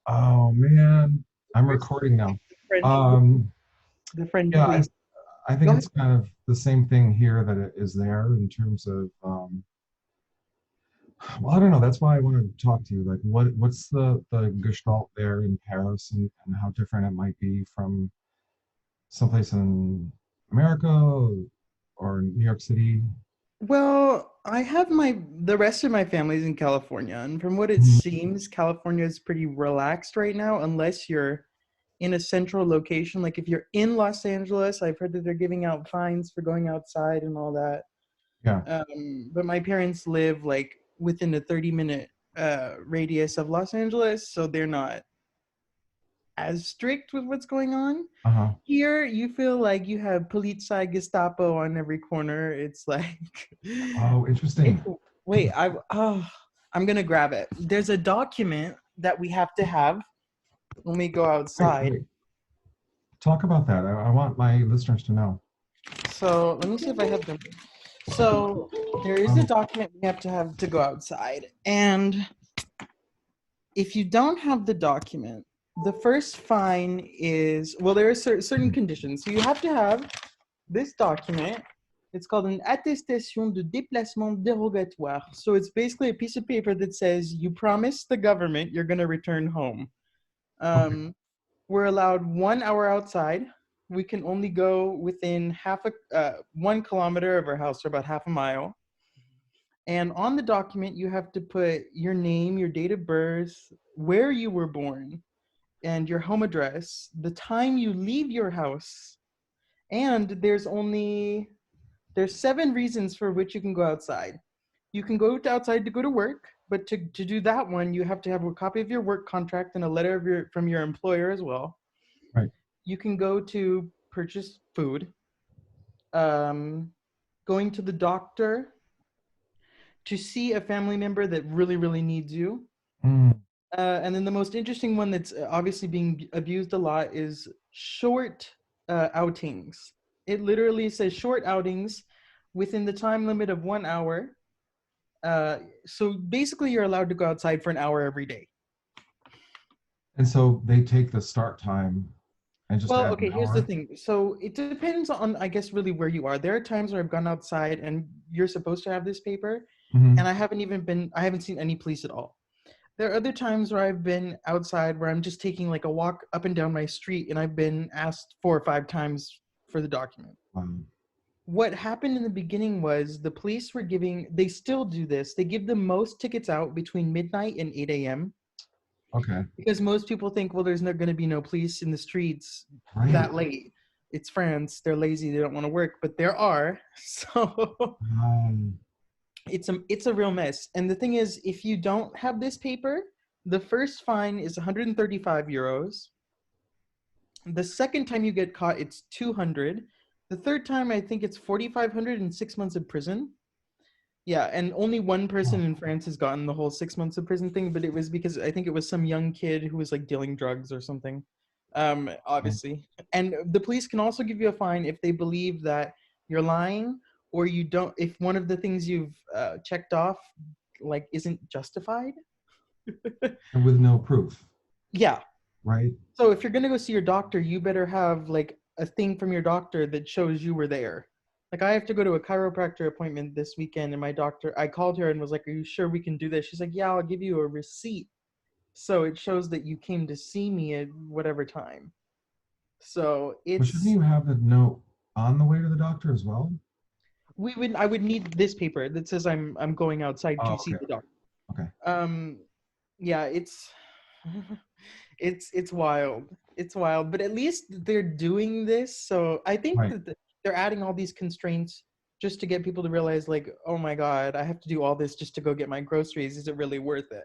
Oh man, I'm There's recording now. the French, Um, the French yeah, police. I think Go ahead. it's kind of the same thing here that it is there in terms of, well, I don't know. That's why I wanted to talk to you. Like, what's the gestalt there in Paris and how different it might be from someplace in America or New York City? Well, I have the rest of my family's in California, and from what it Mhm. seems, California is pretty relaxed right now, unless you're in a central location. Like if you're in Los Angeles, I've heard that they're giving out fines for going outside and all that. Yeah. But my parents live like within a 30-minute radius of Los Angeles, so they're not as strict with what's going on. Uh-huh. Here, you feel like you have Polizei Gestapo on every corner. It's like, Oh, it's, interesting. wait, I'm gonna grab it. There's a document that we have to have when we go Wait, outside. wait. Talk about that. I want my listeners to know. So let me see if I have them. So there is a Um, document we have to go outside, and if you don't have the document, the first fine is, well, there are certain conditions. So you have to have this document. It's called an attestation de déplacement dérogatoire. So it's basically a piece of paper that says you promise the government you're going to return home. okay. Um, we're allowed 1 hour outside. We can only go within 1 kilometer of our house, or about half a mile. And on the document, you have to put your name, your date of birth, where you were born, and your home address, the time you leave your house, and there's 7 reasons for which you can go outside. You can go outside to go to work, but to do that one, you have to have a copy of your work contract and a letter from your employer as well. Right. You can go to purchase food, um, going to the doctor, to see a family member that really, really needs you. Mm. And then the most interesting one that's obviously being abused a lot is short outings. It literally says short outings within the time limit of 1 hour. So basically, you're allowed to go outside for an hour every day. And so they take the start time and just Well, add an okay, here's the hour. thing. So it depends on, I guess, really where you are. There are times where I've gone outside and you're supposed to have this paper, and Hmm. I haven't seen any police at all. There are other times where I've been outside where I'm just taking like a walk up and down my street and I've been asked 4 or 5 times for the document. What happened in the beginning was the police were they still do this. They give the most tickets out between midnight and 8 a.m. Okay. because most people think, well, there's not going to be no police in the streets Right. that late. It's France. They're lazy. They don't want to work, but there are. So Um, it's a real mess. And the thing is, if you don't have this paper, the first fine is 135 euros. The second time you get caught, it's 200. The third time, I think it's 4,500 and 6 months of prison. Yeah, and only one person oh, in France has gotten the whole 6 months of prison thing, but it was because I think it was some young kid who was like dealing drugs or something. oh. Obviously. And the police can also give you a fine if they believe that you're lying, or you don't, if one of the things you've checked off like isn't justified. And with no proof, Yeah. right? So if you're gonna go see your doctor, you better have like a thing from your doctor that shows you were there. Like I have to go to a chiropractor appointment this weekend, and my doctor, I called her and was like, "Are you sure we can do this?" She's like, "Yeah, I'll give you a receipt, so it shows that you came to see me at whatever time." So But shouldn't it's you have the note on the way to the doctor as well? we would I would need this paper that says I'm going outside to Oh, see okay, the doctor. okay. Um, yeah, it's it's wild. It's wild, but at least they're doing this. So I think Right, that they're adding all these constraints just to get people to realize, like, oh my god, I have to do all this just to go get my groceries. Is it really worth it?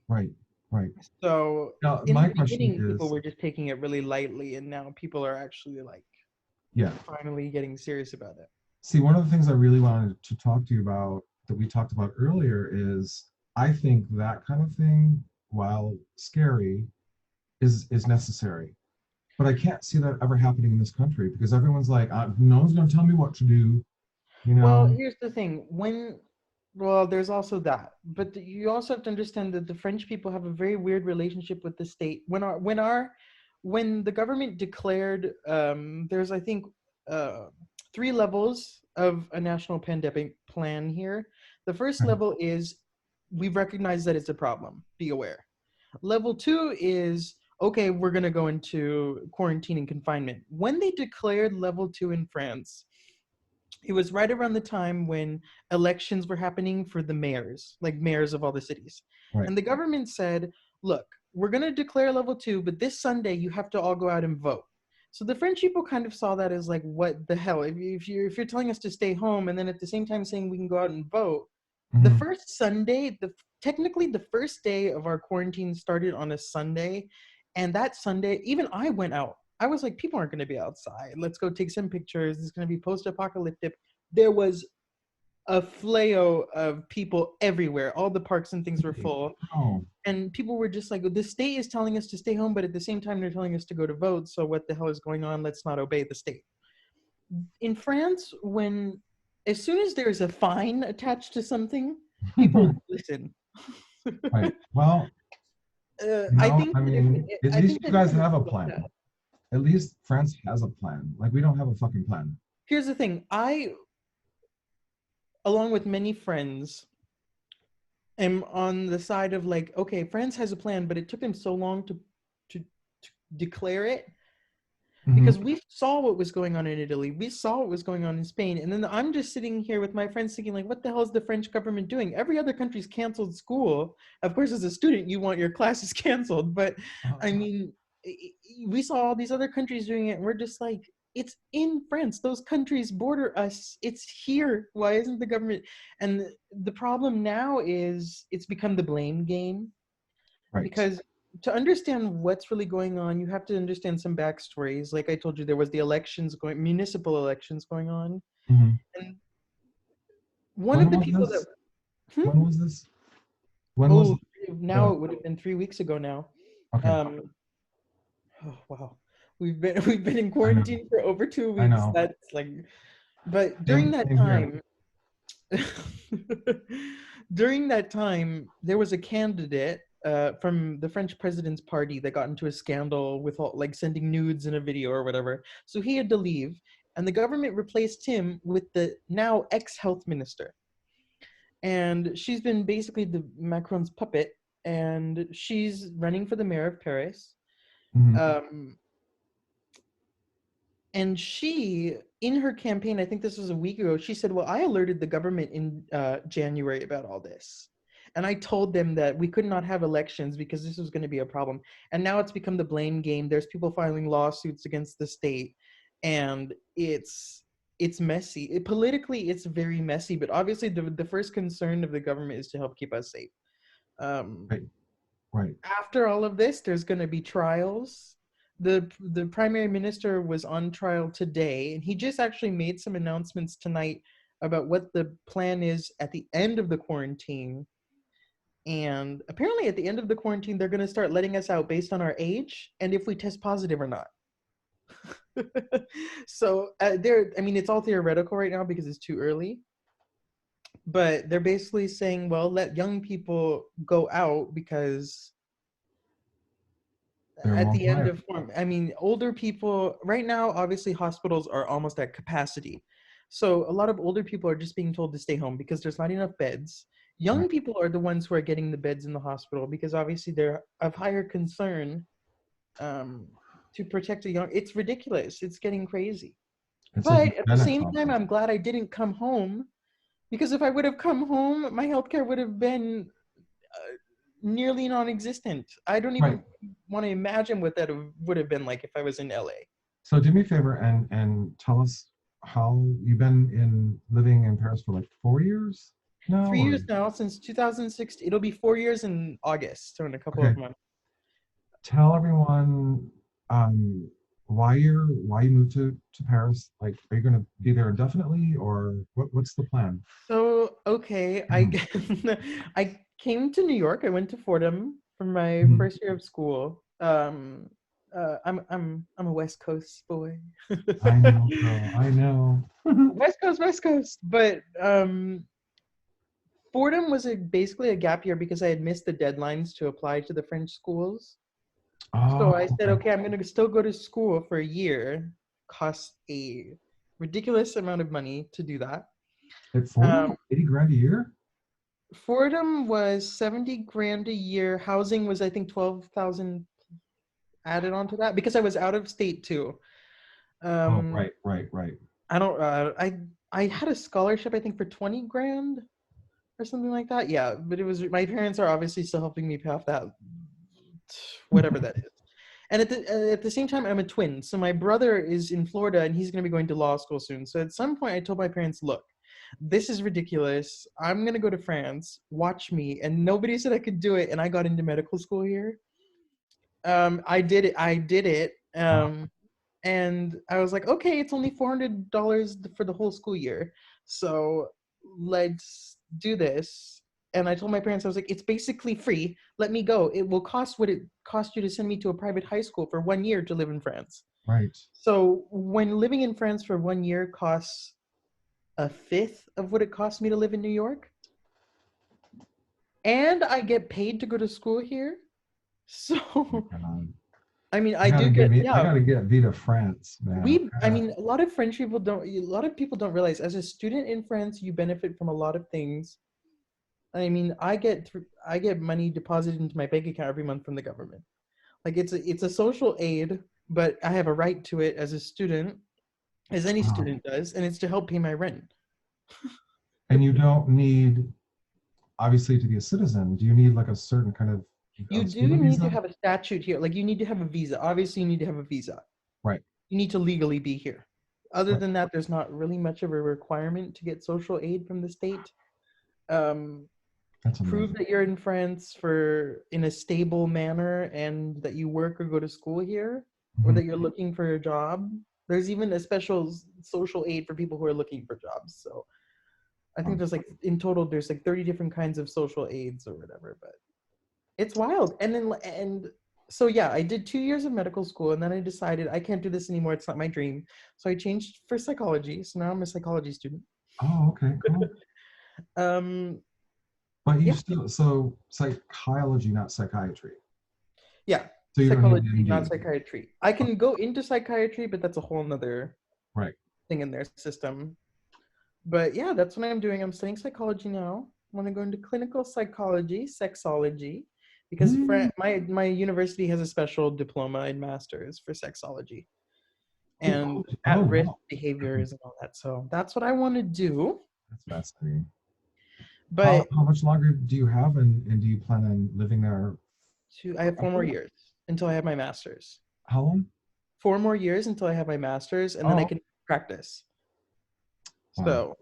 right, right. So Now, in my the question beginning, people is, were just taking it really lightly, and now people are actually like yeah. finally getting serious about it. See, one of the things I really wanted to talk to you about that we talked about earlier is I think that kind of thing, while scary, is necessary. But I can't see that ever happening in this country because everyone's like, no one's going to tell me what to do, you Well, know? here's the thing: when Well, there's also that, but you also have to understand that the French people have a very weird relationship with the state. When the government declared, there's I think uh, three levels of a national pandemic plan here. The first Okay. level is we recognize that it's a problem. Be aware. Level two is okay, we're going to go into quarantine and confinement. When they declared level two in France, it was right around the time when elections were happening for the mayors, like mayors of all the cities. Right. And the government said, look, we're going to declare level two, but this Sunday you have to all go out and vote. So the French people kind of saw that as like, what the hell? If you're telling us to stay home and then at the same time saying we can go out and vote, the Hmm. first Sunday, technically the first day of our quarantine started on a Sunday, and that Sunday, even I went out. I was like, people aren't going to be outside. Let's go take some pictures. It's going to be post-apocalyptic. There was a flail of people everywhere. All the parks and things were full. Oh, And people were just like, the state is telling us to stay home, but at the same time, they're telling us to go to vote. So what the hell is going on? Let's not obey the state. In France, as soon as there's a fine attached to something, people listen. right. Well, I think I that if mean, at I least think you that if guys it have a was like plan. that, At least France has a plan. Like we don't have a fucking plan. here's the thing. I, along with many friends, am on the side of like, okay, France has a plan, but it took them so long to declare it Hmm. because we saw what was going on in Italy, we saw what was going on in Spain, and then I'm just sitting here with my friends thinking like, what the hell is the French government doing? Every other country's canceled school. Of course, as a student, you want your classes canceled, but I mean, we saw all these other countries doing it, and we're just like, it's in France. Those countries border us. It's here. Why isn't the government? And the problem now is it's become the blame game Right. because to understand what's really going on, you have to understand some backstories. Like I told you, there was the municipal elections going on, Hmm. and one of When the was people that, this? hmm? When was this? When was Oh, now the? it would have been 3 weeks ago now. Okay. Um, oh wow, we've been in I know. quarantine for over two I weeks. know. That's like, but during Same. that Same here. time, during that time, there was a candidate from the French president's party that got into a scandal with all, like sending nudes in a video or whatever. So he had to leave, and the government replaced him with the now ex-health minister. And she's been basically the Macron's puppet, and she's running for the mayor of Paris. Hmm. Um, and she, in her campaign, I think this was a week ago, she said, well, I alerted the government in January about all this, and I told them that we could not have elections because this was going to be a problem. And now it's become the blame game. There's people filing lawsuits against the state, and it's messy. Politically it's very messy, but obviously the first concern of the government is to help keep us safe. um, Right. Right. After all of this, there's going to be trials. The primary minister was on trial today, and he just actually made some announcements tonight about what the plan is at the end of the quarantine. And apparently, at the end of the quarantine, they're going to start letting us out based on our age and if we test positive or not. So I mean, it's all theoretical right now because it's too early. But they're basically saying, well, let young people go out because They're at more the end quiet. of form. I mean, older people right now, obviously, hospitals are almost at capacity. So a lot of older people are just being told to stay home because there's not enough beds. Right. Young people are the ones who are getting the beds in the hospital because obviously they're of higher concern um, to protect a young. It's ridiculous. It's getting crazy. It's a But at the eugenics same time, hospital. I'm glad I didn't come home because if I would have come home, my healthcare would have been nearly non-existent. I don't Right. even want to imagine what that would have been like if I was in LA. So do me a favor and tell us how you've been in living in Paris for like 4 years now, 3 years or now since 2016. It'll be 4 years in August, so in a couple okay. of months. Tell everyone um, why you moved to Paris. Like, are you going to be there indefinitely, or what's the plan? So okay, I Mhm. I came to New York. I went to Fordham for my Mhm. first year of school. I'm a West Coast boy. I know, girl. I know. West Coast, West Coast. But Fordham was basically a gap year because I had missed the deadlines to apply to the French schools. Oh, So I said, okay. okay, I'm going to still go to school for a year. Costs a ridiculous amount of money to do that. At Fordham, Um, 80 grand a year? Fordham was 70 grand a year. Housing was, I think, 12,000 added onto that because I was out of state too. Oh, Um, right, right, right. I don't, I had a scholarship, I think, for 20 grand or something like that. Yeah, but it was, my parents are obviously still helping me pay off that, whatever that is. And at the same time, I'm a twin. So my brother is in Florida and he's going to be going to law school soon. So at some point, I told my parents, look, this is ridiculous. I'm going to go to France. Watch me. And nobody said I could do it. And I got into medical school here. I did it. I did it. Wow. And I was like, okay, it's only $400 for the whole school year. So let's do this. And I told my parents, I was like, it's basically free. Let me go. It will cost what it cost you to send me to a private high school for 1 year to live in France. Right. So when living in France for 1 year costs a fifth of what it cost me to live in New York, and I get paid to go to school here. So God. I mean, I do get, I yeah. gotta get Vita France, man. I mean, a lot of French people don't, a lot of people don't realize as a student in France, you benefit from a lot of things. I mean, I get money deposited into my bank account every month from the government. Like it's a social aid, but I have a right to it as a student, as any Wow. student does, and it's to help pay my rent. And you don't need, obviously, to be a citizen, do you need like a certain kind You of do student need to visa? have a statute here. Like you need to have a visa. Obviously, you need to have a visa. Right, You need to legally be here. Other right. than that, there's not really much of a requirement to get social aid from the state. Um, That's Prove amazing. that you're in France for in a stable manner and that you work or go to school here or Mhm. that you're looking for a job. There's even a special social aid for people who are looking for jobs. So I think Wow. there's like in total there's like 30 different kinds of social aids or whatever, but it's wild. And so yeah, I did 2 years of medical school and then I decided I can't do this anymore. It's not my dream. So I changed for psychology. So now I'm a psychology student. Oh, okay, cool. Um But you yeah, still, so psychology, not psychiatry. yeah, So you don't need psychology, the not MD. psychiatry. I can go into psychiatry, but that's a whole nother Right. thing in their system. But yeah, that's what I'm doing. I'm studying psychology now. I want to go into clinical psychology, sexology, because Mm, my university has a special diploma in masters for sexology and oh, at-risk wow. behaviors and all that. So that's what I want to do. That's fascinating. But How much longer do you have, and do you plan on living there I have 4 more forever? years until I have my master's. How long? 4 more years until I have my master's, and then I Oh, can practice. wow. So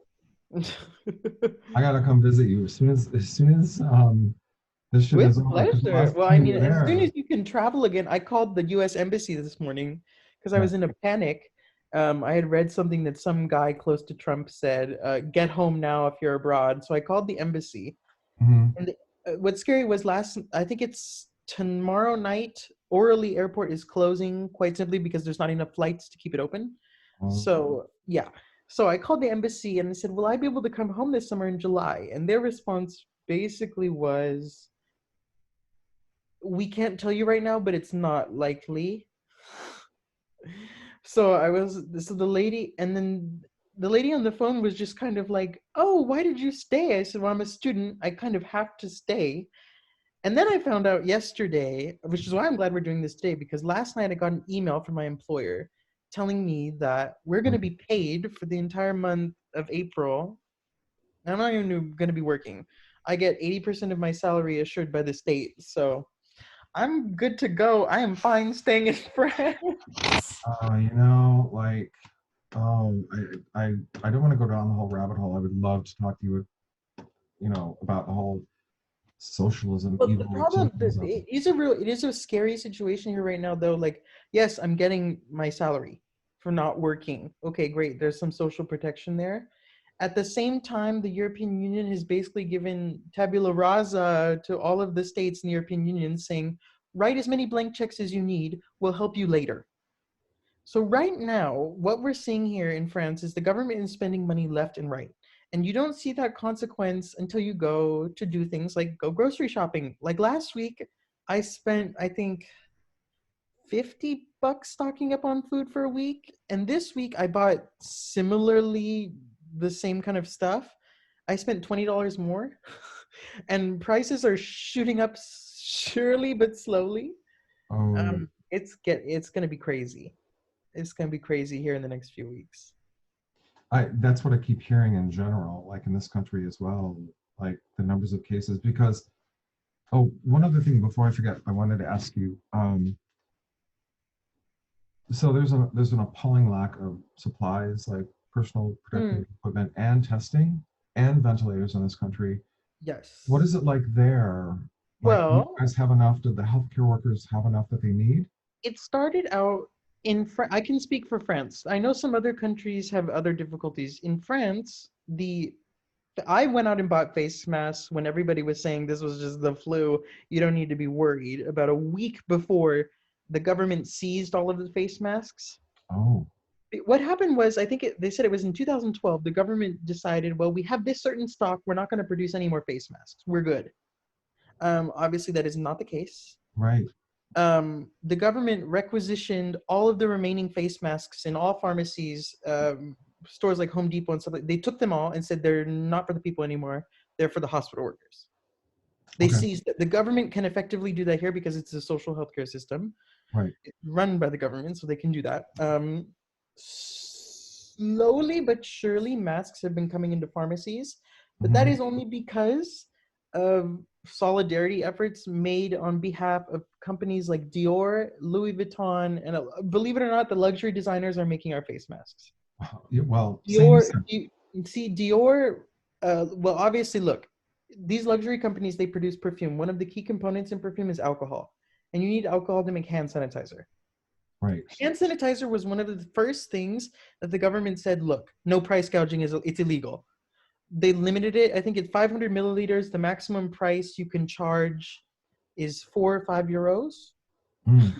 I gotta come visit you as soon as this shit with is over. Because the pleasure. last Well, I time you mean, were as soon there, as you can travel again, I called the U.S. Embassy this morning because I right? was in a panic. I had read something that some guy close to Trump said, "Get home now if you're abroad." So I called the embassy, Hmm. and what's scary was I think it's tomorrow night. Orly Airport is closing quite simply because there's not enough flights to keep it open. Oh, So yeah. So I called the embassy and I said, "Will I be able to come home this summer in July?" And their response basically was, we can't tell you right now, but it's not likely. So the lady, and then the lady on the phone was just kind of like, "Oh, why did you stay?" I said, "Well, I'm a student. I kind of have to stay." And then I found out yesterday, which is why I'm glad we're doing this today, because last night I got an email from my employer telling me that we're going to be paid for the entire month of April. I'm not even going to be working. I get 80% of my salary assured by the state. So I'm good to go. I am fine staying in France. you know, like, oh, I don't want to go down the whole rabbit hole. I would love to talk to you, about the whole socialism, But the evil problem, socialism. it is a scary situation here right now, though. Like, yes, I'm getting my salary for not working. Okay, great. There's some social protection there. At the same time, the European Union has basically given tabula rasa to all of the states in the European Union, saying, write as many blank checks as you need. We'll help you later. So right now, what we're seeing here in France is the government is spending money left and right. And you don't see that consequence until you go to do things like go grocery shopping. Like last week, I spent, I think, $50 stocking up on food for a week. And this week, I bought similarly the same kind of stuff. I spent $20 more. And prices are shooting up surely but slowly. Oh, It's gonna be crazy. It's gonna be crazy here in the next few weeks. I that's what I keep hearing in general, like in this country as well, like the numbers of cases. Because oh, one other thing before I forget, I wanted to ask you. So there's an appalling lack of supplies like personal Mm, protective equipment and testing and ventilators in this country. What yes. is it like there? Like, do you Well, guys have enough? Do the healthcare workers have enough that they need? it started out in I can speak for France. I know some other countries have other difficulties. In France, the I went out and bought face masks when everybody was saying this was just the flu. You don't need to be worried. About a week before the government seized all of the face masks. Oh, What happened was, I think they said it was in 2012, the government decided, well, we have this certain stock. We're not going to produce any more face masks. We're good. Obviously, that is not the case. right. The government requisitioned all of the remaining face masks in all pharmacies, stores like Home Depot and stuff like. They took them all and said they're not for the people anymore. They're for the hospital workers. They Okay, seized. The government can effectively do that here because it's a social healthcare system right. run by the government, so they can do that. Slowly but surely, masks have been coming into pharmacies, but that Hmm. is only because of solidarity efforts made on behalf of companies like Dior, Louis Vuitton, and believe it or not, the luxury designers are making our face masks. Yeah, well, same. Dior, you see, Dior. Well, obviously, look, these luxury companies they produce perfume. One of the key components in perfume is alcohol, and you need alcohol to make hand sanitizer. Right. Hand sanitizer was one of the first things that the government said, look, no price gouging is it's illegal. They limited it. I think it's 500 milliliters. The maximum price you can charge is 4 or 5 euros. Mm.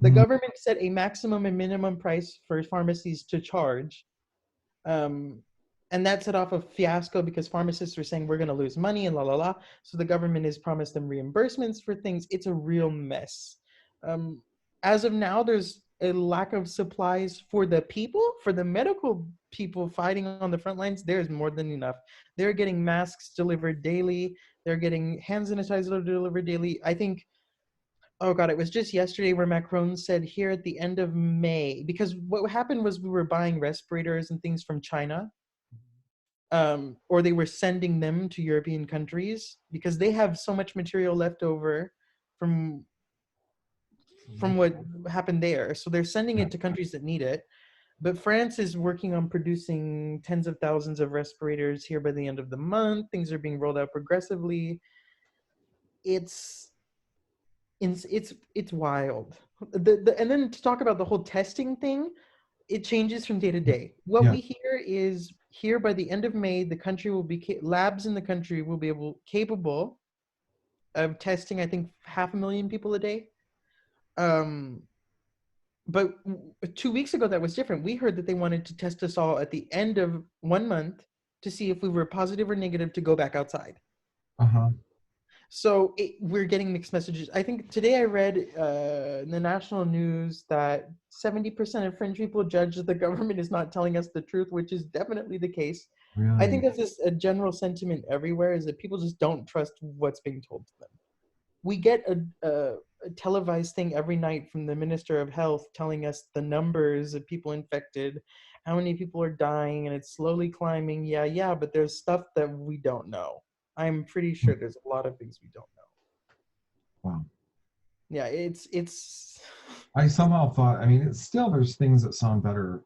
The Mm. government set a maximum and minimum price for pharmacies to charge. Um, and that set off a fiasco because pharmacists were saying we're going to lose money and la la la. So the government has promised them reimbursements for things. It's a real mess. Um, as of now, there's a lack of supplies for the people, for the medical people fighting on the front lines. There's more than enough. They're getting masks delivered daily. They're getting hand sanitizer delivered daily. I think, oh God, it was just yesterday where Macron said here at the end of May, because what happened was we were buying respirators and things from China, or they were sending them to European countries because they have so much material left over from what happened there. So they're sending Yeah. it to countries that need it. But France is working on producing tens of thousands of respirators here by the end of the month. Things are being rolled out progressively. It's it's wild. And then to talk about the whole testing thing, it changes from day to day. What Yeah. we hear is here by the end of May, the country will be labs in the country will be capable of testing. I think 500,000 people a day. Um, but 2 weeks ago, that was different. We heard that they wanted to test us all at the end of 1 month to see if we were positive or negative to go back outside. Uh-huh. So we're getting mixed messages. I think today I read in the national news that 70% of French people judge that the government is not telling us the truth, which is definitely the case. I think Really? that's just a general sentiment everywhere is that people just don't trust what's being told to them. We get a televised thing every night from the Minister of Health telling us the numbers of people infected, how many people are dying, and it's slowly climbing. Yeah, yeah, but there's stuff that we don't know. I'm pretty Hmm. sure there's a lot of things we don't know. Wow. Yeah, it's I somehow thought, I mean, it's still there's things that sound better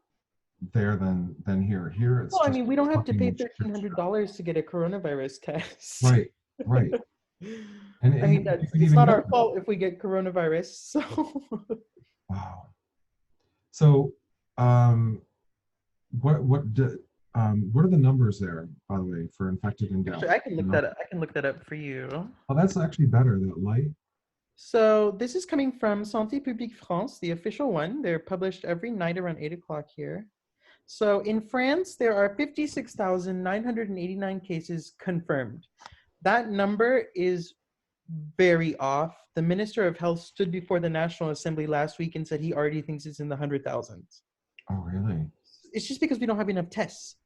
there than here. Here it's well, I just mean, we don't have to pay fucking shit show. $1,300 to get a coronavirus test. Right, right. I And mean, you that's could it's even not get our them. fault if we get coronavirus. So Wow. So, um, what are the numbers there, by the way, for infected and death? actually, I can You look know? that up. I can look that up for you. Oh, that's actually better. That light. So this is coming from Santé Publique France, the official one. They're published every night around 8 o'clock here. So in France, there are 56,989 cases confirmed. That number is very off. The Minister of Health stood before the National Assembly last week and said he already thinks it's in the 100,000s. Oh, really? It's just because we don't have enough tests.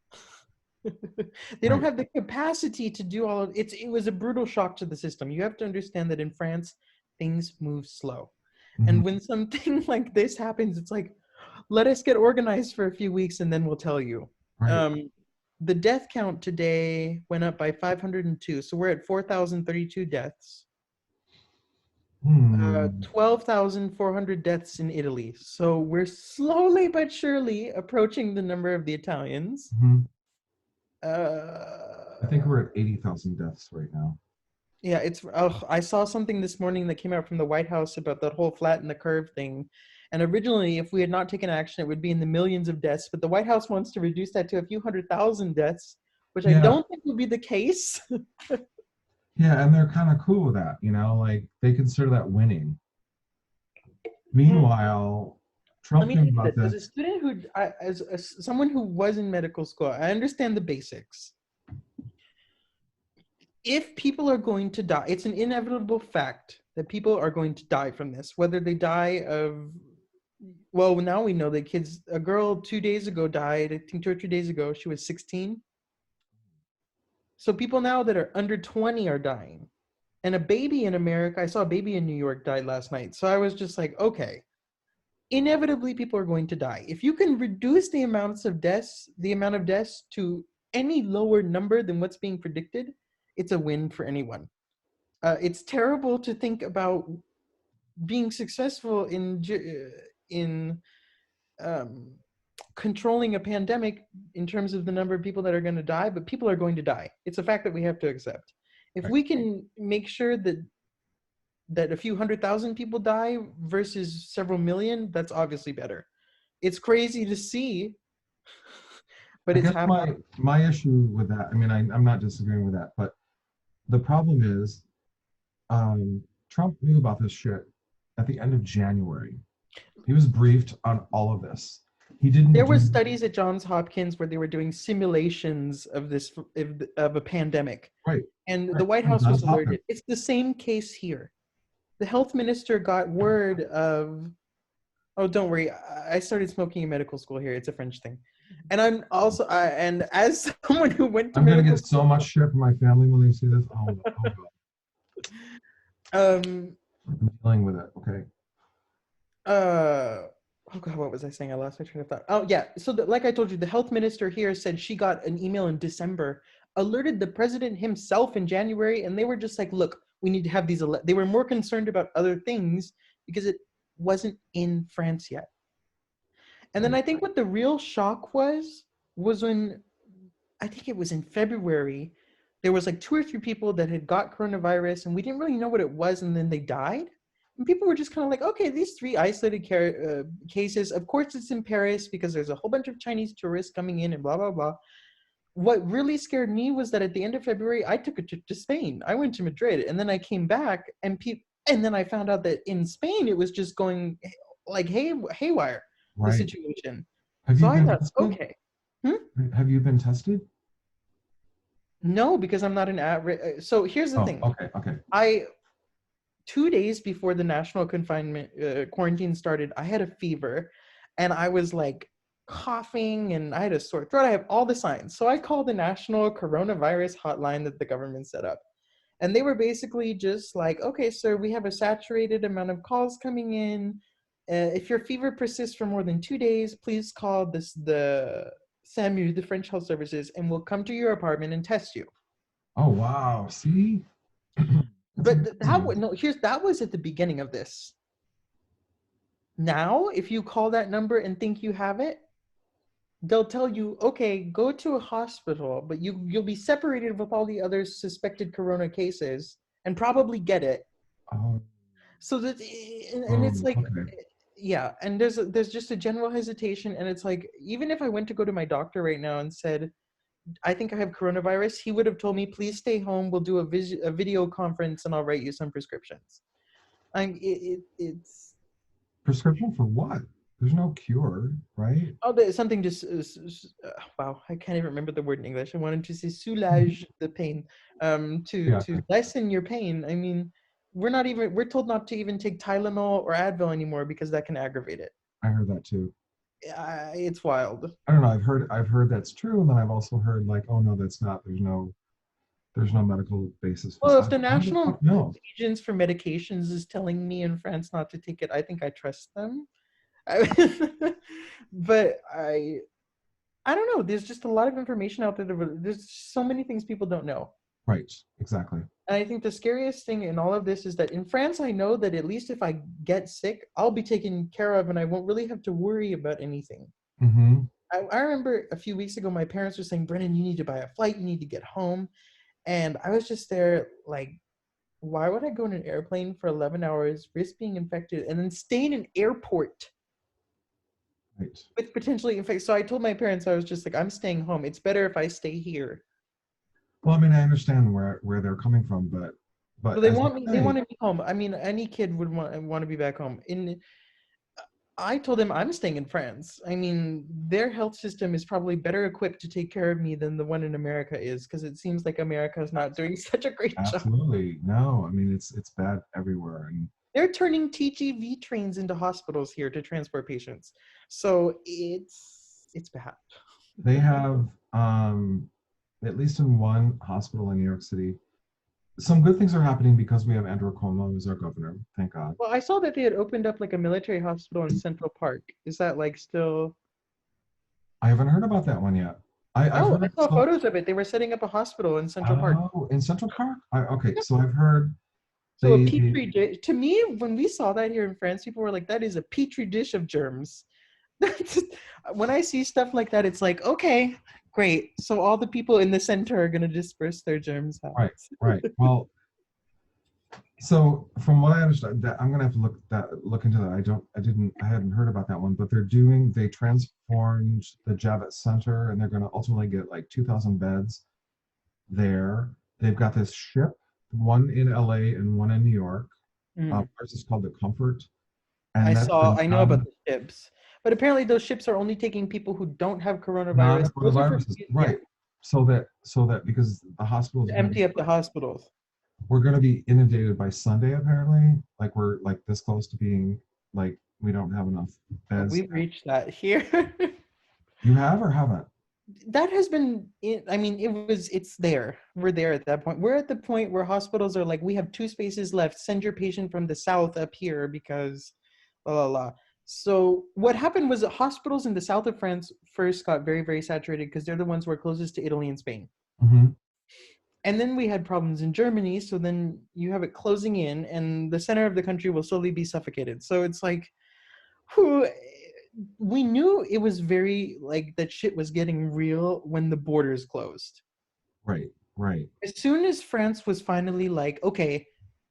They don't Right. have the capacity to do all of it. It was a brutal shock to the system. You have to understand that in France, things move slow. Mhm. And when something like this happens, it's like, let us get organized for a few weeks and then we'll tell you. Right. The death count today went up by 502. So we're at 4,032 deaths. Hmm. 12,400 deaths in Italy. So we're slowly but surely approaching the number of the Italians. Mhm. I think Uh, we're at 80,000 deaths right now. yeah, it's. Oh, I saw something this morning that came out from the White House about that whole flatten the curve thing. And originally, if we had not taken action, it would be in the millions of deaths. But the White House wants to reduce that to a few 100,000 deaths, which I Yeah. don't think will be the case. Yeah. And they're kind of cool with that, like they consider that winning. Hmm. Meanwhile, Let Trump me knew tell you about this: as a this. student who, as someone who was in medical school, I understand the basics. If people are going to die, it's an inevitable fact that people are going to die from this, whether they die of, well, now we know that a girl 2 days ago died, I think 2 or 3 days ago, she was 16. So people now that are under 20 are dying. And a baby in America, I saw a baby in New York died last night. So I was just like, okay, inevitably people are going to die. If you can reduce the amount of deaths to any lower number than what's being predicted, it's a win for anyone. It's terrible to think about being successful in um, controlling a pandemic in terms of the number of people that are going to die, but people are going to die. It's a fact that we have to accept. If Right. we can make sure that a few 100,000 people die versus several million, that's obviously better. It's crazy to see, but I it's guess happening. my issue with that, I mean, I'm not disagreeing with that, but the problem is Trump knew about this shit at the end of January. He was briefed on all of this. He didn't There were do studies at Johns Hopkins where they were doing simulations of of a pandemic, right, and the right White from House Johns was Hopkins. alerted. It's the same case here. The health minister got word of, oh, don't worry, I started smoking in medical school here. It's a French thing. And I'm also, and as someone who went to I'm gonna medical get so school, much shit from my family when they see this. Oh god, um, I'm dealing with it. Okay. uh, oh God, what was I saying? I lost my train of thought. Oh yeah, so like I told you, the health minister here said she got an email in December, alerted the president himself in January, and they were just like, look, we need to have these. They were more concerned about other things because it wasn't in France yet. And then Right. I think what the real shock was when, I think it was in February, there was like 2 or 3 people that had got coronavirus and we didn't really know what it was, and then they died. And people were just kind of like, okay, these three isolated cases, of course it's in Paris because there's a whole bunch of Chinese tourists coming in and blah, blah, blah. What really scared me was that at the end of February, I took a trip to Spain. I went to Madrid and then I came back and then I found out that in Spain, it was just going like haywire, the Right. situation. Have So you I been thought, tested? okay, hmm? Have you been tested? No, because I'm not an at. So here's the Oh, thing. okay, okay. I 2 days before the national confinement quarantine started, I had a fever, and I was like coughing, and I had a sore throat. I have all the signs. So I called the national coronavirus hotline that the government set up, and they were basically just like, "Okay, sir, we have a saturated amount of calls coming in. If your fever persists for more than 2 days, please call the SAMU, the French Health Services, and we'll come to your apartment and test you." Oh wow. See, that's But amazing. no, that was at the beginning of this. Now, if you call that number and think you have it, they'll tell you, okay, go to a hospital, but you'll be separated with all the other suspected corona cases and probably get it. Oh, So that, and it's oh, like, okay. yeah, and there's just a general hesitation, and it's like, even if I went to go to my doctor right now and said, I think I have coronavirus, he would have told me, please stay home. We'll do a video conference and I'll write you some prescriptions. It's Prescription for what? there's no cure, right? Oh, there's something just wow, I can't even remember the word in English. I wanted to say soulage the pain, Yeah, to lessen your pain. I mean, we're told not to even take Tylenol or Advil anymore because that can aggravate it. I heard that too. It's wild. I don't know. I've heard that's true, and then I've also heard like, oh no, that's not. There's no medical basis for. Well, if the How the national fuck no? agents for medications is telling me in France not to take it, I think I trust them. I- but I don't know. There's just a lot of information out there. There's so many things people don't know. Right, exactly. And I think the scariest thing in all of this is that in France, I know that at least if I get sick, I'll be taken care of and I won't really have to worry about anything. Mm-hmm. I remember a few weeks ago, my parents were saying, Brennan, you need to buy a flight, you need to get home. And I was just there like, why would I go in an airplane for 11 hours, risk being infected, and then stay in an airport Right. with potentially infected? So I told my parents, I was just like, I'm staying home. It's better if I stay here. Well, I mean, I understand where they're coming from, but So they as you want me. They say, want me home. I mean, any kid would want to be back home. In I told them I'm staying in France. I mean, their health system is probably better equipped to take care of me than the one in America is, because it seems like America is not doing such a great job. absolutely no. I mean, it's bad everywhere, and They're turning TGV trains into hospitals here to transport patients. So it's bad. they have at least in one hospital in New York City, some good things are happening because we have Andrew Cuomo as our governor. Thank God. Well, I saw that they had opened up like a military hospital in Central Park. Is that like still? I haven't heard about that one yet. I've Oh, I heard saw so. photos of it. They were setting up a hospital in Central Park. Oh, in Central Park. Okay, so I've heard So a they petri dish. To me, when we saw that here in France, people were like, "That is a petri dish of germs." When I see stuff like that, it's like, okay, great. So all the people in the center are gonna disperse their germs out. right, right. Well, so from what I understand, that I'm gonna have to look into that. I hadn't heard about that one, but they transformed the Javits Center, and they're gonna ultimately get like 2,000 beds there. They've got this ship, one in LA and one in New York. Mm. Ours is called the Comfort, and that's been I know about done. the ships, but apparently those ships are only taking people who don't have coronavirus. Those are for, Non-coronaviruses, yeah, right? So that because the hospital is to going to be empty up the hospitals. we're going to be inundated by Sunday apparently. Like we're like this close to being like we don't have enough beds. We've reached that here. You have or haven't? That has been I mean, it's there. We're there at that point. We're at the point where hospitals are like, we have 2 spaces left, send your patient from the south up here because la la la. So what happened was that hospitals in the south of France first got very, very saturated because they're the ones who are closest to Italy and Spain. Mm-hmm. And then we had problems in Germany, so then you have it closing in and the center of the country will slowly be suffocated. So it's like, who we knew it was very like that shit was getting real when the borders closed. Right, right, As soon as France was finally like, okay,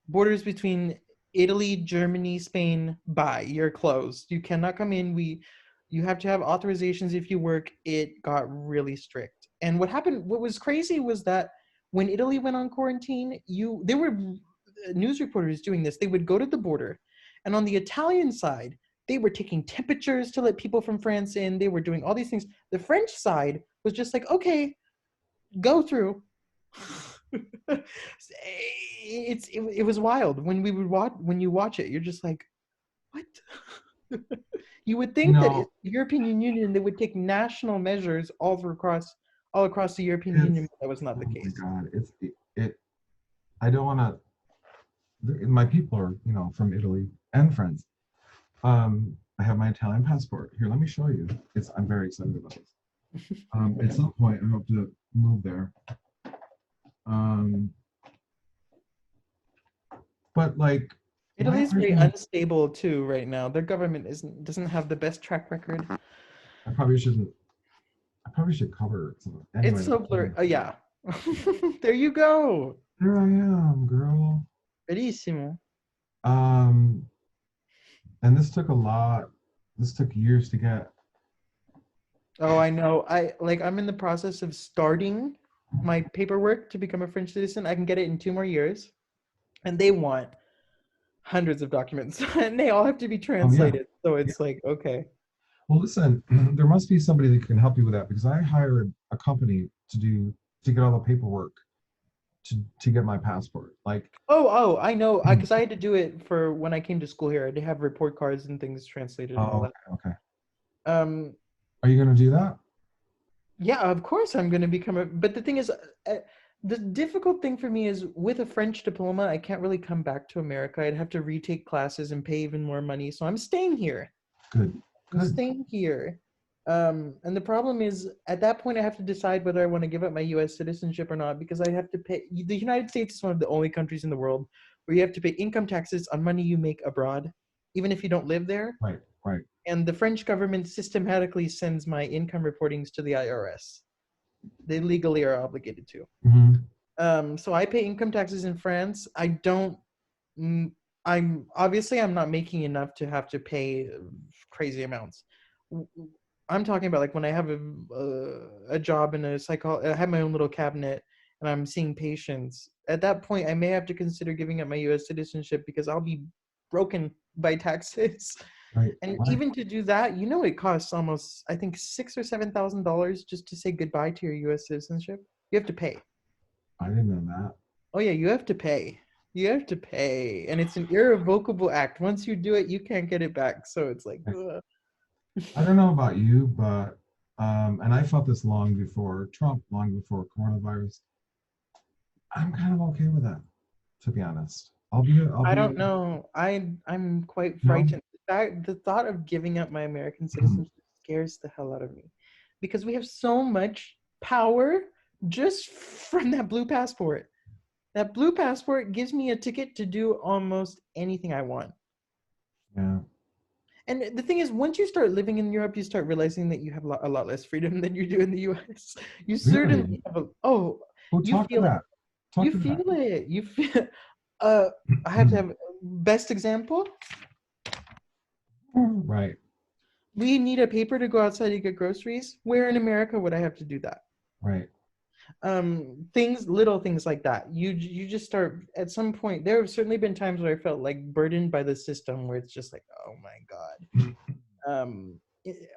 borders between Italy, Germany, Spain, bye, you're closed. You cannot come in. You have to have authorizations if you work. It got really strict. And what was crazy was that when Italy went on quarantine, there were news reporters doing this. They would go to the border, and on the Italian side, they were taking temperatures to let people from France in. They were doing all these things. The French side was just like, okay, go through. It was wild when you watch it. You're just like, what? You would you think that know it's the European Union they would take national measures all across the European Union, it's but that was not the oh my case. God, it I don't want to. My people are from Italy and friends. I have my Italian passport here. Let me show you. I'm very excited about this. At some point I hope to move there. um but like my Italy's very understanding, unstable too right now. Their government doesn't have the best track record. I probably shouldn't I probably should cover some It's anyway. so blurry. Oh yeah. There you go. There I am, girl. Bellissimo. um and this took years to get. Oh, I know. I'm in the process of starting my paperwork to become a French citizen. I can get it in 2 more years, and they want hundreds of documents, and they all have to be Oh yeah, translated. So yeah. it's like, okay. Well, listen, there must be somebody that can help you with that because I hired a company to get all the paperwork to get my passport. Like, Oh, I know. Because I had to do it for when I came to school here. I had to have report cards and things translated and all oh, that. okay, okay. Um, Are you going to do that? yeah, of course I'm going to become a. But the thing is, the difficult thing for me is with a French diploma, I can't really come back to America. I'd have to retake classes and pay even more money. So I'm staying here. Good, I'm good. staying here. And the problem is, at that point, I have to decide whether I want to give up my U.S. citizenship or not because I have to pay. The United States is one of the only countries in the world where you have to pay income taxes on money you make abroad, even if you don't live there. Right, right. And the French government systematically sends my income reportings to the IRS. They legally are obligated to. Hmm. So I pay income taxes in France. I don't. mm, I'm not making enough to have to pay crazy amounts. I'm talking about like when I have a job in a I have my own little cabinet and I'm seeing patients. At that point, I may have to consider giving up my U.S. citizenship because I'll be broken by taxes. Right, And right. even to do that, it costs almost I think $6,000 or $7,000 just to say goodbye to your U.S. citizenship. You have to pay. I didn't know that. Oh yeah, you have to pay. You have to pay, and it's an irrevocable act. Once you do it, you can't get it back. So it's like, ugh. I don't know about you, but and I felt this long before Trump, long before coronavirus. I'm kind of okay with that, to be honest. I'll I don't be, know. I'm quite no. frightened. The thought of giving up my American citizenship scares the hell out of me, because we have so much power just from that blue passport. That blue passport gives me a ticket to do almost anything I want. Yeah, And the thing is, once you start living in Europe, you start realizing that you have a lot less freedom than you do in the US. You really. certainly have oh, Well, you talk to feel it. that. Talk You to that. feel it. You feel uh I have to have best example. Right, We need a paper to go outside to get groceries. Where in America would I have to do that? right. Things, little things like that. You just start at some point. There have certainly been times where I felt like burdened by the system where it's just like, oh my God.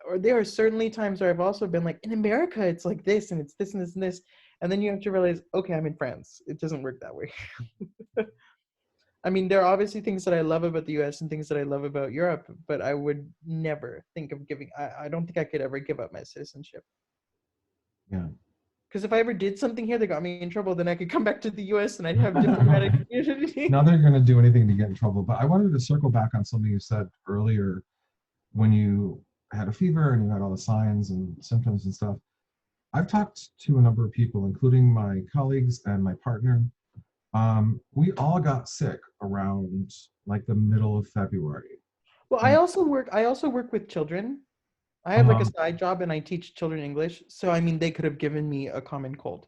Or there are certainly times where I've also been like, in America, it's like this and it's this and this and this. And then you have to realize, okay, I'm in France. It doesn't work that way. I mean, there are obviously things that I love about the US and things that I love about Europe, but I would never think of I don't think I could ever give up my citizenship. Yeah. Because if I ever did something here that got me in trouble, then I could come back to the US and I'd have diplomatic Now immunity. they're going to do anything to get in trouble. But I wanted to circle back on something you said earlier when you had a fever and you had all the signs and symptoms and stuff. I've talked to a number of people, including my colleagues and my partner. We all got sick around like the middle of February. Well, And I also work with children. I have like a um, side job and I teach children English. So I mean they could have given me a common cold.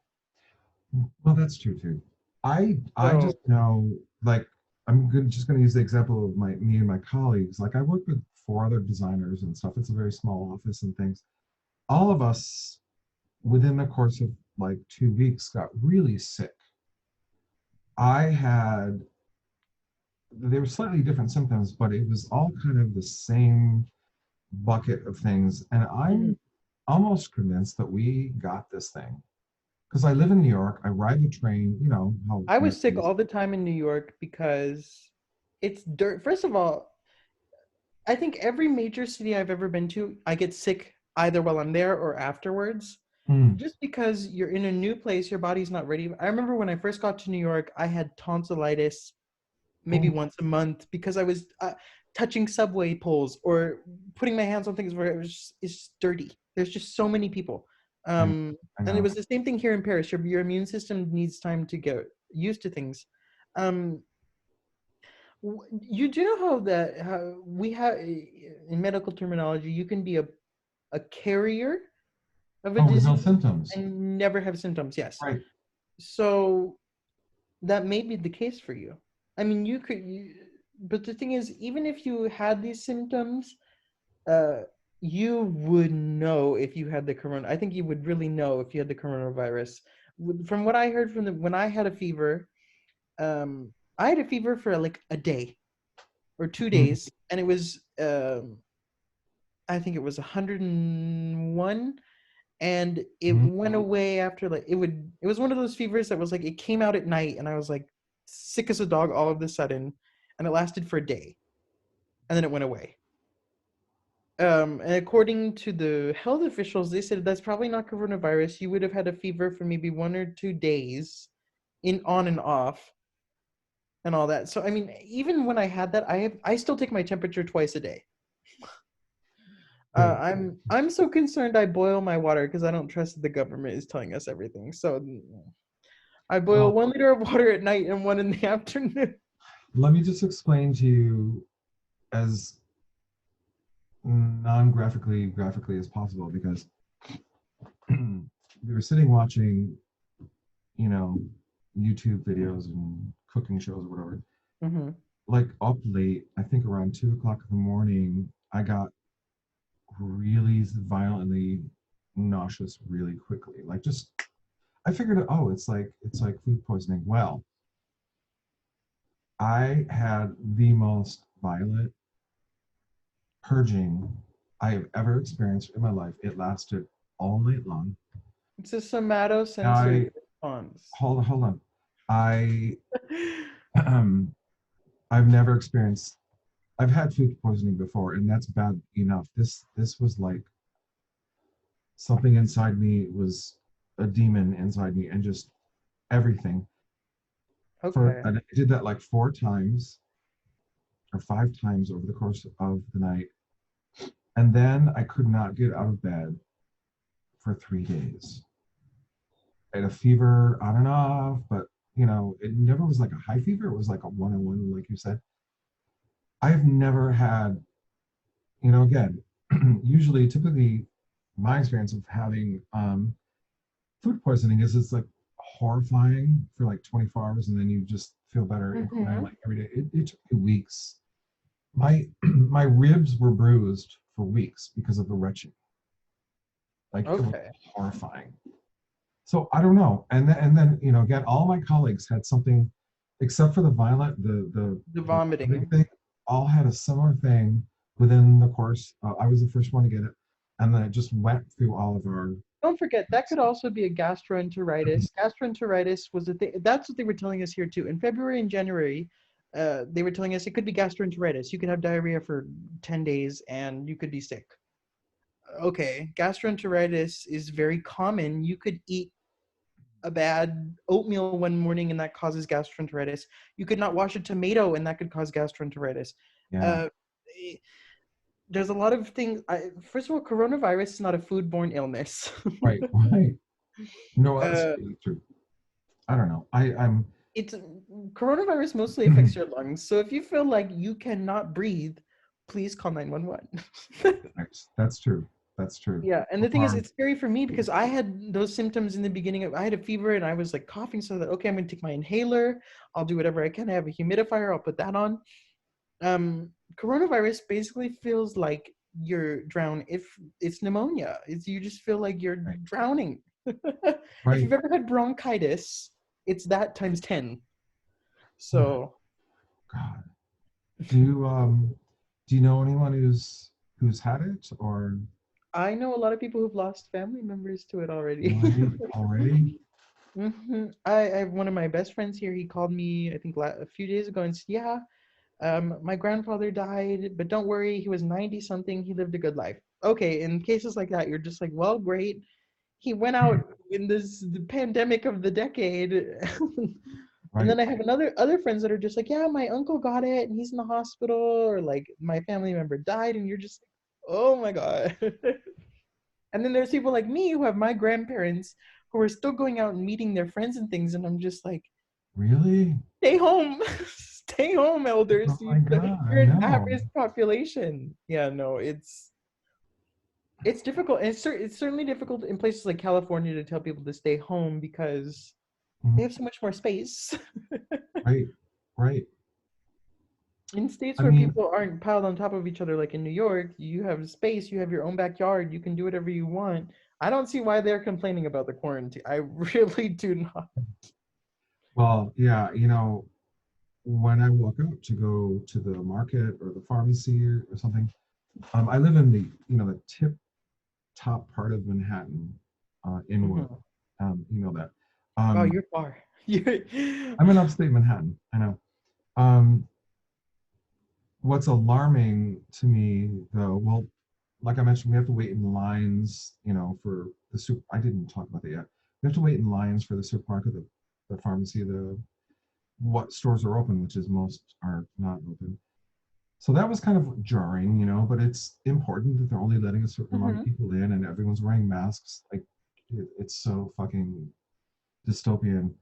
well, that's true too. I So just know, like, just going to use the example of my me and my colleagues. Like, I work with four other designers and stuff. It's a very small office and things. All of us, within the course of like 2 weeks, got really sick. I had They were slightly different symptoms, but it was all kind of the same bucket of things. And mhm. I'm almost convinced that we got this thing because I live in New York. I ride the train. You know how I New York was sick is. all the time in New York because it's dirt. First of all, I think every major city I've ever been to, I get sick either while I'm there or afterwards. Mm. Just because you're in a new place, your body's not ready. I remember when I first got to New York, I had tonsillitis maybe Oh, once a month because I was touching subway poles or putting my hands on things where it's just dirty. There's just so many people. I know. I And it know. was the same thing here in Paris. Your immune system needs time to get used to things. Um, you do know how we have in medical terminology, you can be a carrier of a Oh, with no disease symptoms. and never have symptoms. Yes. Right. So that may be the case for you. I mean, but the thing is, even if you had these symptoms, uh, you would know if you had the corona. I think you would really know if you had the coronavirus. From what I heard when I had a fever, I had a fever for like a day or two Mm. days, and it was I think it was 101, and it Mhm. went away after like it was one of those fevers that was like it came out at night and I was like sick as a dog all of a sudden, and it lasted for a day and then it went away. And according to the health officials, they said that's probably not coronavirus. You would have had a fever for maybe 1 or 2 days in on and off and all that. So I mean, even when I had that, I still take my temperature twice a day. Right. I'm so concerned I boil my water because I don't trust that the government is telling us everything. So I boil Well, 1 liter of water at night and one in the afternoon. let me just explain to you as graphically as possible because we were sitting watching, you know, YouTube videos and cooking shows or whatever. Mm-hmm. Like up late, I think around 2 o'clock in the morning, I got really violently nauseous really quickly. Like just I figured, oh, it's like food poisoning. Well, I had the most violent purging I have ever experienced in my life. It lasted all night long. It's a somatosensory I response. hold on. I I've never experienced. I've had food poisoning before, and that's bad enough. This was like something inside me was a demon inside me, and just everything. Okay. And I did that like 4 times or 5 times over the course of the night, and then I could not get out of bed for 3 days. I had a fever on and off, but it never was like a high fever. It was like a 101, like you said. I've never had, again, typically, my experience of having food poisoning is it's like horrifying for like 24 hours and then you just feel better Mm-hmm. incrementally every day. It took me weeks. My my ribs were bruised for weeks because of the retching. Like it was Okay. horrifying. So I don't know. And then again, all my colleagues had something, except for the violent, The the vomiting vomiting. thing, all had a similar thing within the course. I was the first one to get it, and then it just went through all of our. Don't forget that could also be a gastroenteritis. Gastroenteritis was a thing. That's what they were telling us here too. In February and January, they were telling us it could be gastroenteritis. You could have diarrhea for 10 days and you could be sick. Okay, gastroenteritis is very common. You could eat a bad oatmeal one morning and that causes gastroenteritis. You could not wash a tomato and that could cause gastroenteritis. Yeah, Uh, eh, there's a lot of things. First of all, coronavirus is not a foodborne illness. right, right. No, that's uh, true. I don't know. I'm. it's coronavirus mostly affects your lungs. So if you feel like you cannot breathe, please call 911. That's true. That's true. Yeah, and So the thing is, far, it's scary for me because I had those symptoms in the beginning. I had a fever and I was like coughing, so that okay, I'm gonna take my inhaler. I'll do whatever I can. I have a humidifier. I'll put that on. Coronavirus basically feels like you're drowned. If it's pneumonia, you just feel like you're right, drowning. If right. you've ever had bronchitis, it's that times 10. Oh So God. Do you know anyone who's had it or I know a lot of people who've lost family members to it already. really already? I have one of my best friends here. He called me, I think, a few days ago and said, "Yeah, my grandfather died, but don't worry, he was 90 something. He lived a good life." Okay, in cases like that, you're just like, well, great. He went out in the pandemic of the decade. And Right. then I have other friends that are just like, yeah, my uncle got it and he's in the hospital, or like my family member died, and you're just like, oh my God. And then there's people like me who have my grandparents who are still going out and meeting their friends and things, and I'm just like, Really? stay home, stay home, Oh elders. my God, I You're an know. at-risk population. Yeah, no, it's difficult, and it's certainly difficult in places like California to tell people to stay home because they Mhm. have so much more space. Right. Right. In states I where mean, people aren't piled on top of each other, like in New York, you have space, you have your own backyard, you can do whatever you want. I don't see why they're complaining about the quarantine. I really do not. well, yeah, when I walk out to go to the market or the pharmacy or something, I live in the the tip top part of Manhattan, inward. Mhm. You know that. Wow, Um, you're far. You're, I'm in upstate Manhattan. I know. Um, what's alarming to me, though, well, like I mentioned, we have to wait in lines, for the soup. I didn't talk about that yet. We have to wait in lines for the supermarket, the pharmacy, the what stores are open, which is most are not open. So that was kind of jarring, but it's important that they're only letting a certain amount of Mhm. people in and everyone's wearing masks. Like it's so fucking dystopian.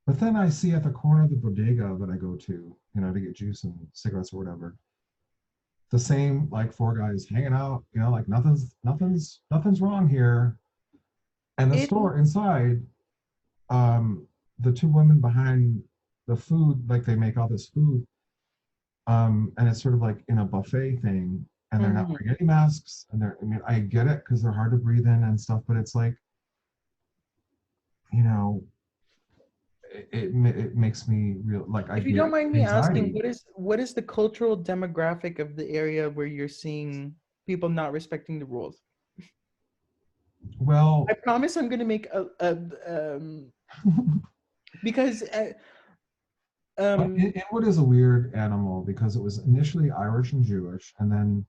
But then I see at the corner of the bodega that I go to, to get juice and cigarettes or whatever, the same like four guys hanging out, like nothing's wrong here. And the It store inside, um, the two women behind the food, like they make all this food, and it's sort of like in a buffet thing, and they're not mhm. wearing any masks, and I mean, I get it because they're hard to breathe in and stuff, but it's like, you know, it makes me real like I If you don't get mind me asking, anxiety. what is the cultural demographic of the area where you're seeing people not respecting the rules? I Well, promise I'm gonna make because um Inwood is a weird animal because it was initially Irish and Jewish, and then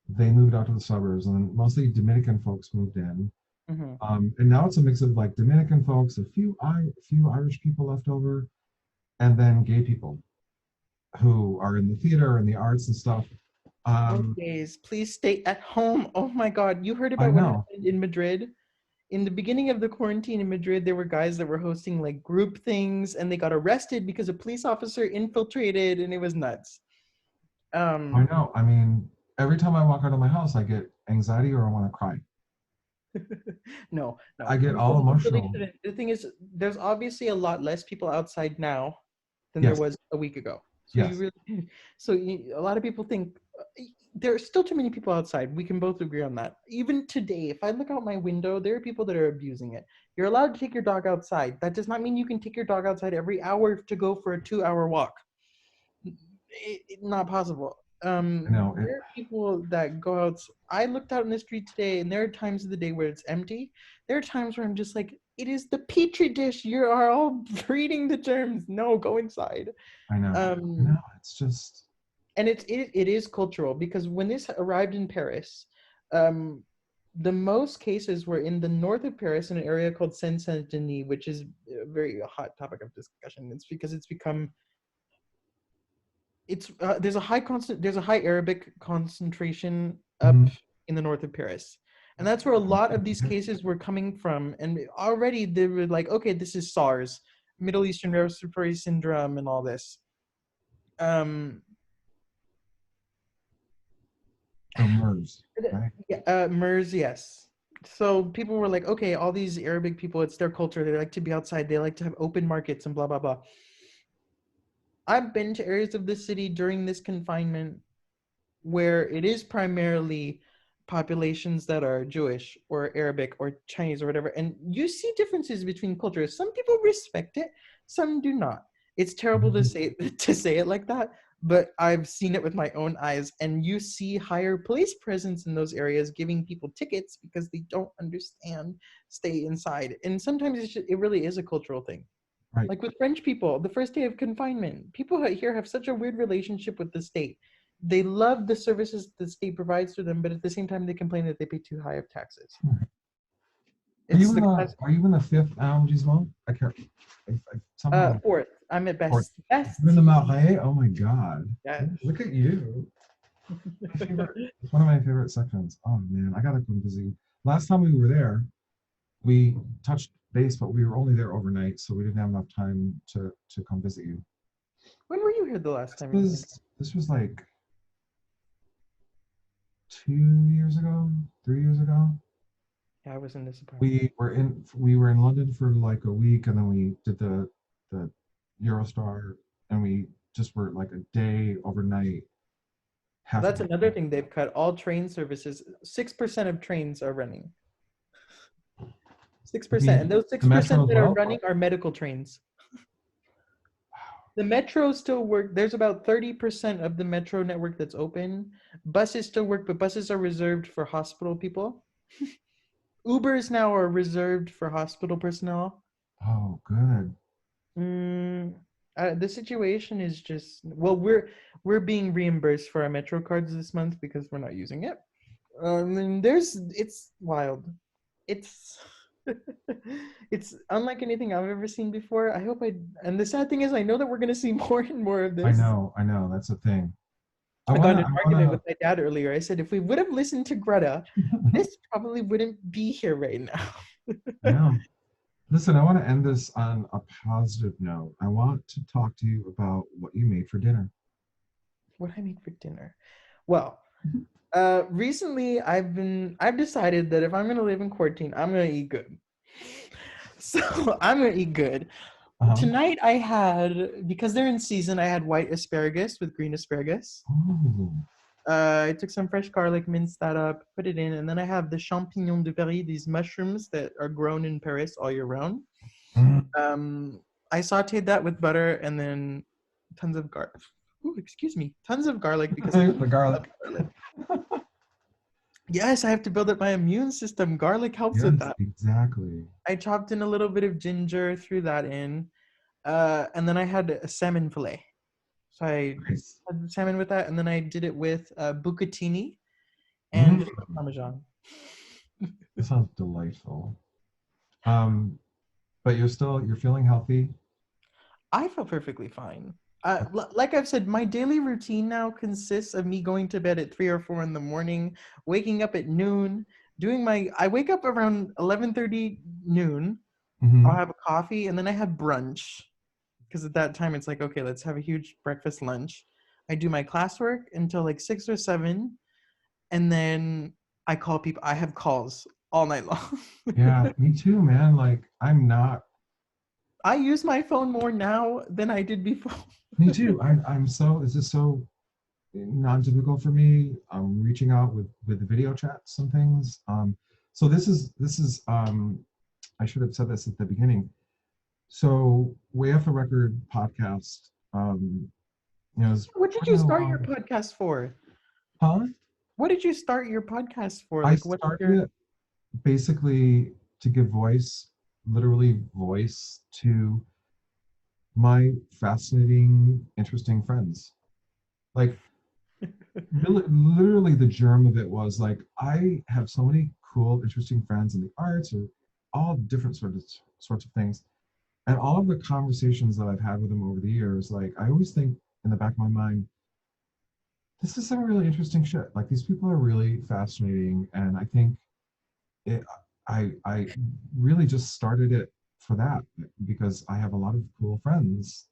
they moved out to the suburbs, and then mostly Dominican folks moved in. mhm. And now it's a mix of like Dominican folks, a few Irish people left over, and then gay people who are in the theater and the arts and stuff. Oh, Um, days, please stay at home. Oh my God, you heard I about what know, happened in Madrid? In the beginning of the quarantine in Madrid, there were guys that were hosting like group things and they got arrested because a police officer infiltrated and it was nuts. I Um, know. I mean, every time I walk out of my house, I get anxiety or I want to cry. no, I no, get all people really emotional. shouldn't. The thing is, there's obviously a lot less people outside now than there Yes, was a week ago. So you yes, really, a lot of people think there are still too many people outside. We can both agree on that. Even today, if I look out my window, there are people that are abusing it. You're allowed to take your dog outside. That does not mean you can take your dog outside every hour to go for a 2 hour walk. Not possible. I know it. There are people that go out. I looked out in the street today, and there are times of the day where it's empty. There are times where I'm just like, it is the petri dish. You are all breeding the germs. No, go inside. I know. I Um, know. It's just. and it is cultural because when this arrived in Paris, um, the most cases were in the north of Paris in an area called Saint Saint Denis, which is a very hot topic of discussion. It's because it's become there's a high Arabic concentration up Mhm. in the north of Paris, and that's where a lot of these cases were coming from. And already they were like, okay, this is SARS, Middle Eastern Respiratory Syndrome, and all this. Um, Oh, MERS, right? yeah, MERS, yes. So people were like, okay, all these Arabic people, it's their culture. They like to be outside. They like to have open markets and blah blah blah. I've been to areas of the city during this confinement where it is primarily populations that are Jewish or Arabic or Chinese or whatever, and you see differences between cultures. Some people respect it, some do not. It's terrible to Mhm. say to say it like that, but I've seen it with my own eyes, and you see higher police presence in those areas, giving people tickets because they don't understand stay inside. And sometimes it really is a cultural thing. Right. Like with French people, the first day of confinement, people here have such a weird relationship with the state. They love the services the state provides to them, but at the same time, they complain that they pay too high of taxes. It's the class Are you in the fifth arrondissement? I can't. I somehow fourth. I'm at or best. you're in the Best. Marais. Oh my God! Yes. Look at you. My favorite. It's one of my favorite sections. Oh man, I gotta come visit you. Last time we were there, we touched base, but we were only there overnight, so we didn't have enough time to come visit you. When were you here the last time? This was like 2 years ago, 3 years ago. Yeah, I was in this apartment. We were in London for like a week, and then we did the Eurostar, and we just were like a day overnight, Well, half a that's day. another thing they've cut. All train services, 6% of trains are running. You 6%. And mean those the metro 6% as that are well? running are medical trains. The metro still work. There's about 30% of the metro network that's open. Buses still work, but buses are reserved for hospital people. Ubers now are reserved for hospital personnel. Oh, good. Mm, the situation is just well, we're being reimbursed for our metro cards this month because we're not using it. And it's wild. It's it's unlike anything I've ever seen before. I hope I and the sad thing is I know that we're gonna see more and more of I this. know, I know. That's a thing. I I got wanna, in I an argument wanna. with my dad earlier. I said if we would have listened to Greta, this probably wouldn't be here right now. I know. Listen, I want to end this on a positive note. I want to talk to you about what you made for dinner. What I made for dinner. Well, recently I've decided that if I'm gonna live in quarantine, I'm gonna eat good. So I'm gonna eat good. Uh-huh. Tonight I had, because they're in season, I had white asparagus with green asparagus. Ooh. I took some fresh garlic, minced that up, put it in, and then I have the champignons de Paris, these mushrooms that are grown in Paris all year round. Mm. Um, I sauteed that with butter and then tons of garlic. Ooh, excuse me, tons of garlic because I The love garlic. garlic. Yes, I have to build up my immune system. Garlic helps with Yes, that. exactly. I chopped in a little bit of ginger, threw that in, and then I had a salmon fillet. So I Nice. had salmon with that, and then I did it with bucatini and Mm. just parmesan. That sounds delightful. Um, but you're feeling healthy. I feel perfectly fine. Like I've said, my daily routine now consists of me going to bed at 3 or 4 in the morning, waking up at noon, doing my. I wake up around 11:30 noon. I'll Hmm. have a coffee, and then I have brunch because at that time it's like, okay, let's have a huge breakfast lunch. I do my classwork until like 6 or 7, and then I call people. I have calls all night long. Yeah, me too, man. Like I'm not. I use my phone more now than I did before. Me too. I'm so. This is so non-typical for me. I'm reaching out with video chats and things. So this is. I should have said this at the beginning. So Way Off the Record podcast. Is What did you plugging start your along. podcast for? Huh? What did you start your podcast for? I Like, what is your started it basically to give voice, literally voice to my fascinating, interesting friends. Like really, literally the germ of it was like I have so many cool, interesting friends in the arts or all different sorts of things. And all of the conversations that I've had with them over the years, like I always think in the back of my mind, this is some really interesting shit. Like these people are really fascinating. And I think it, I really just started it for that because I have a lot of cool friends,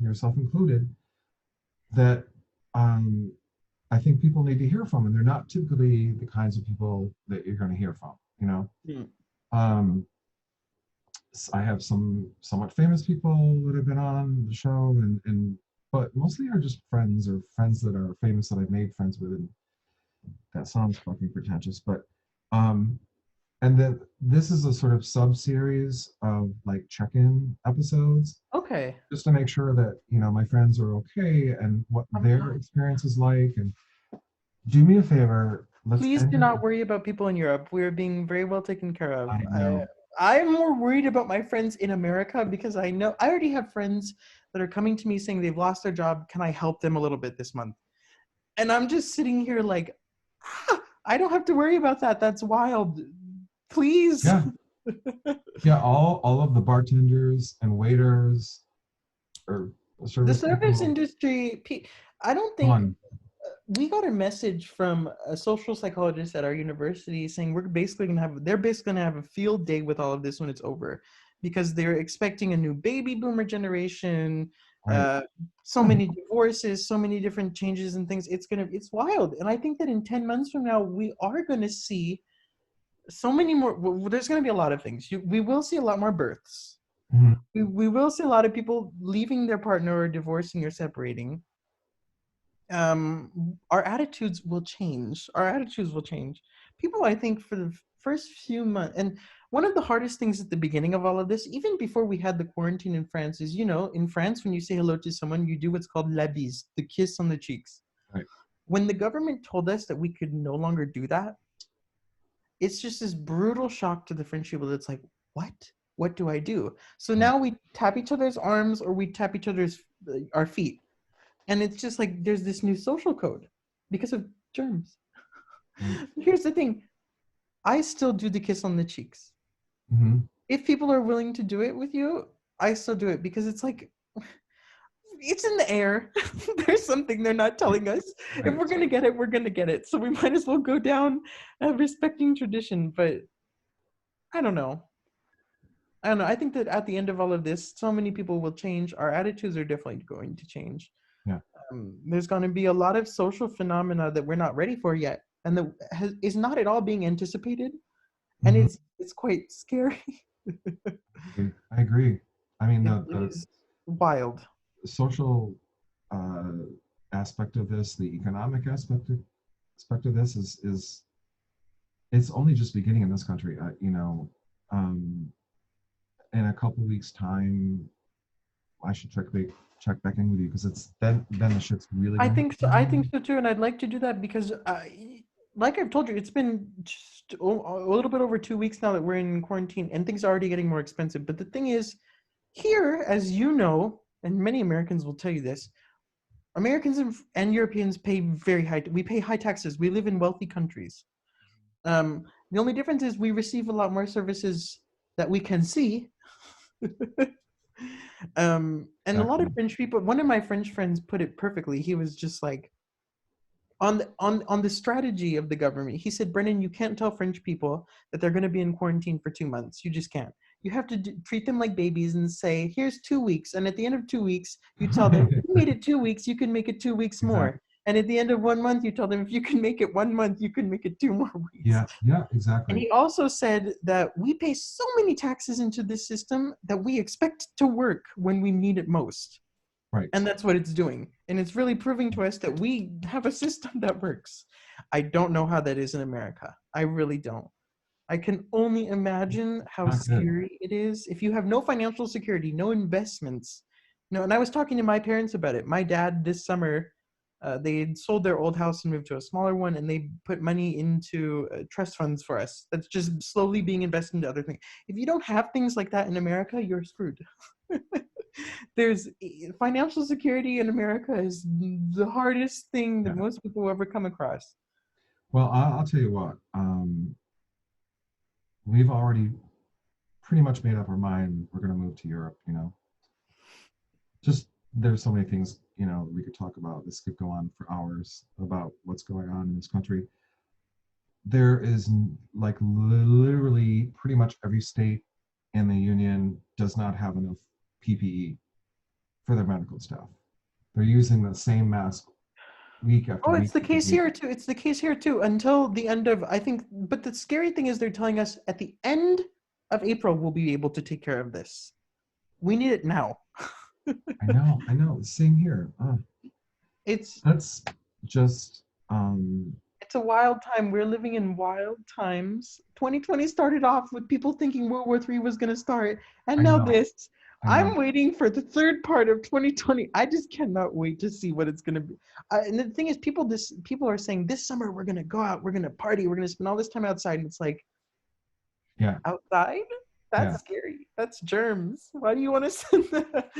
yourself included, that um, I think people need to hear from, and they're not typically the kinds of people that you're going to hear from. Hmm. Um, I have some somewhat famous people that have been on the show, and but mostly are just friends or friends that are famous that I've made friends with. And that sounds fucking pretentious, but um, and then this is a sort of sub series of like check-in episodes Okay? just to make sure that my friends are okay and what their experience is like. And do me a favor, let's Please end do it. not worry about people in Europe. We are being very well taken care of. I know. I'm more worried about my friends in America because I know I already have friends that are coming to me saying they've lost their job. Can I help them a little bit this month? And I'm just sitting here like, I don't have to worry about that. That's wild. Please. Yeah, yeah. All of the bartenders and waiters or The service service people. industry, I don't think One. we got a message from a social psychologist at our university saying they're basically gonna have a field day with all of this when it's over, because they're expecting a new baby boomer generation, Right. uh, so many divorces, so many different changes and things. It's wild, and I think that in 10 months from now we are gonna see so many more. There's gonna be a lot of things. We will see a lot more births. Mhm. We will see a lot of people leaving their partner or divorcing or separating. Our attitudes will change. Our attitudes will change. People, I think, first few months, and one of the hardest things at the beginning of all of this, even before we had the quarantine in France, is, in France, when you say hello to someone, you do what's called la bise, the kiss on the cheeks. Right. When the government told us that we could no longer do that, it's just this brutal shock to the French people that's like, what? What do I do? So Right. now we tap each other's arms or we tap each other's our feet. And it's just like there's this new social code because of germs. Right. Here's the thing. I still do the kiss on the cheeks. Mm-hmm. If people are willing to do it with you, I still do it because it's like it's in the air. There's something they're not telling us. If Right. we're gonna get it, we're gonna get it. So we might as well go down respecting tradition. But I don't know. I don't know. I think that at the end of all of this, so many people will change. Our attitudes are definitely going to change. Yeah. There's going to be a lot of social phenomena that we're not ready for yet, and that is not at all being anticipated, and Mm-hmm. it's quite scary. I agree. I mean, It the is wild. social uh, aspect of this, the economic aspect of this is it's only just beginning in this country. Um, in a couple weeks' time, I should check back in with you because it's then the shit's really I gonna hit think the so. I think fan. so too, and I'd like to do that because, like I've told you, it's been just a little bit over 2 weeks now that we're in quarantine, and things are already getting more expensive. But the thing is, here, as you know, and many Americans will tell you this, Americans and Europeans pay very high. We pay high taxes. We live in wealthy countries. The only difference is we receive a lot more services that we can see. And a lot of Exactly. French people. One of my French friends put it perfectly. He was just like, on the strategy of the government. He said, Brennan, you can't tell French people that they're going to be in quarantine for 2 months. You just can't. You have to treat them like babies and say, here's 2 weeks. And at the end of 2 weeks, you tell them, if you made it 2 weeks, you can make it 2 weeks more. Exactly. And at the end of 1 month, you tell them, if you can make it 1 month, you can make it 2 more weeks. Yeah. Yeah. And Exactly. he also said that we pay so many taxes into this system that we expect to work when we need it most. Right. And that's what it's doing. And it's really proving to us that we have a system that works. I don't know how that is in America. I really don't. I can only imagine how Not good. scary it is if you have no financial security, no investments. No, and I was talking to my parents about it. My dad this summer, they had sold their old house and moved to a smaller one, and they put money into trust funds for us. That's just slowly being invested into other things. If you don't have things like that in America, you're screwed. There's financial security in America is the hardest thing that Yeah. most people will ever come across. Well, I'll tell you what. We've already pretty much made up our mind. We're going to move to Europe. Just there's so many things we could talk about. This could go on for hours about what's going on in this country. There is like literally pretty much every state in the union does not have enough PPE for their medical staff. They're using the same mask week after Oh, week it's the after case week. here too. It's the case here too until the end of, I think, but the scary thing is they're telling us at the end of April we'll be able to take care of this. We need it now. I know. Same here. It's That's just um it's a wild time. We're living in wild times. 2020 started off with people thinking World War III was going to start, and I now know. this. I I'm know. waiting for the third part of 2020. I just cannot wait to see what it's going to be. And the thing is, people are saying this summer we're going to go out, we're going to party, we're going to spend all this time outside, and it's like Yeah. outside. Yeah. That's scary. That's germs. Why do you want to send that?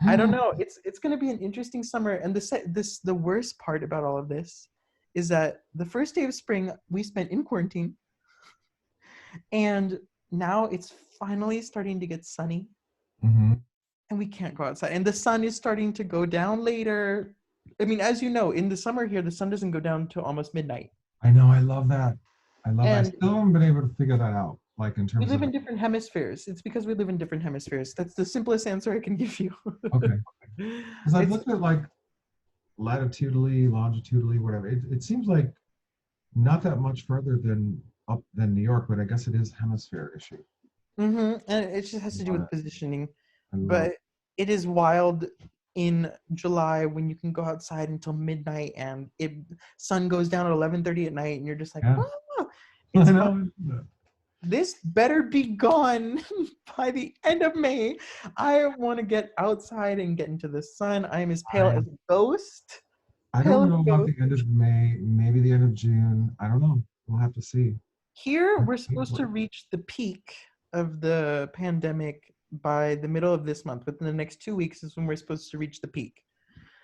I don't know. It's going to be an interesting summer, and the worst part about all of this is that the first day of spring we spent in quarantine, and now it's finally starting to get sunny, Hmm. and we can't go outside. And the sun is starting to go down later. I mean, as you know, in the summer here, the sun doesn't go down until almost midnight. I know. I love that. I love that. I And still haven't been able to figure that out. Like in we terms live of in different hemispheres. It's because we live in different hemispheres. That's the simplest answer I can give you. okay. Because I've It's looked at like latitudinally, longitudinally, whatever. It seems like not that much further than up than New York, but I guess it is hemisphere issue. and it just has I to do love with it. positioning. I love But it is wild in July when you can go outside until midnight and it sun goes down at 11:30 at night and you're just like, it. Yeah. wow, I it's fun. know. This better be gone by the end of May. I want to get outside and get into the sun. I am as pale I as a ghost. I Pale don't as a know about ghost. the end of May, maybe the end of June. I don't know. We'll have to see. Here, we're Okay. supposed to reach the peak of the pandemic by the middle of this month. Within the next 2 weeks is when we're supposed to reach the peak.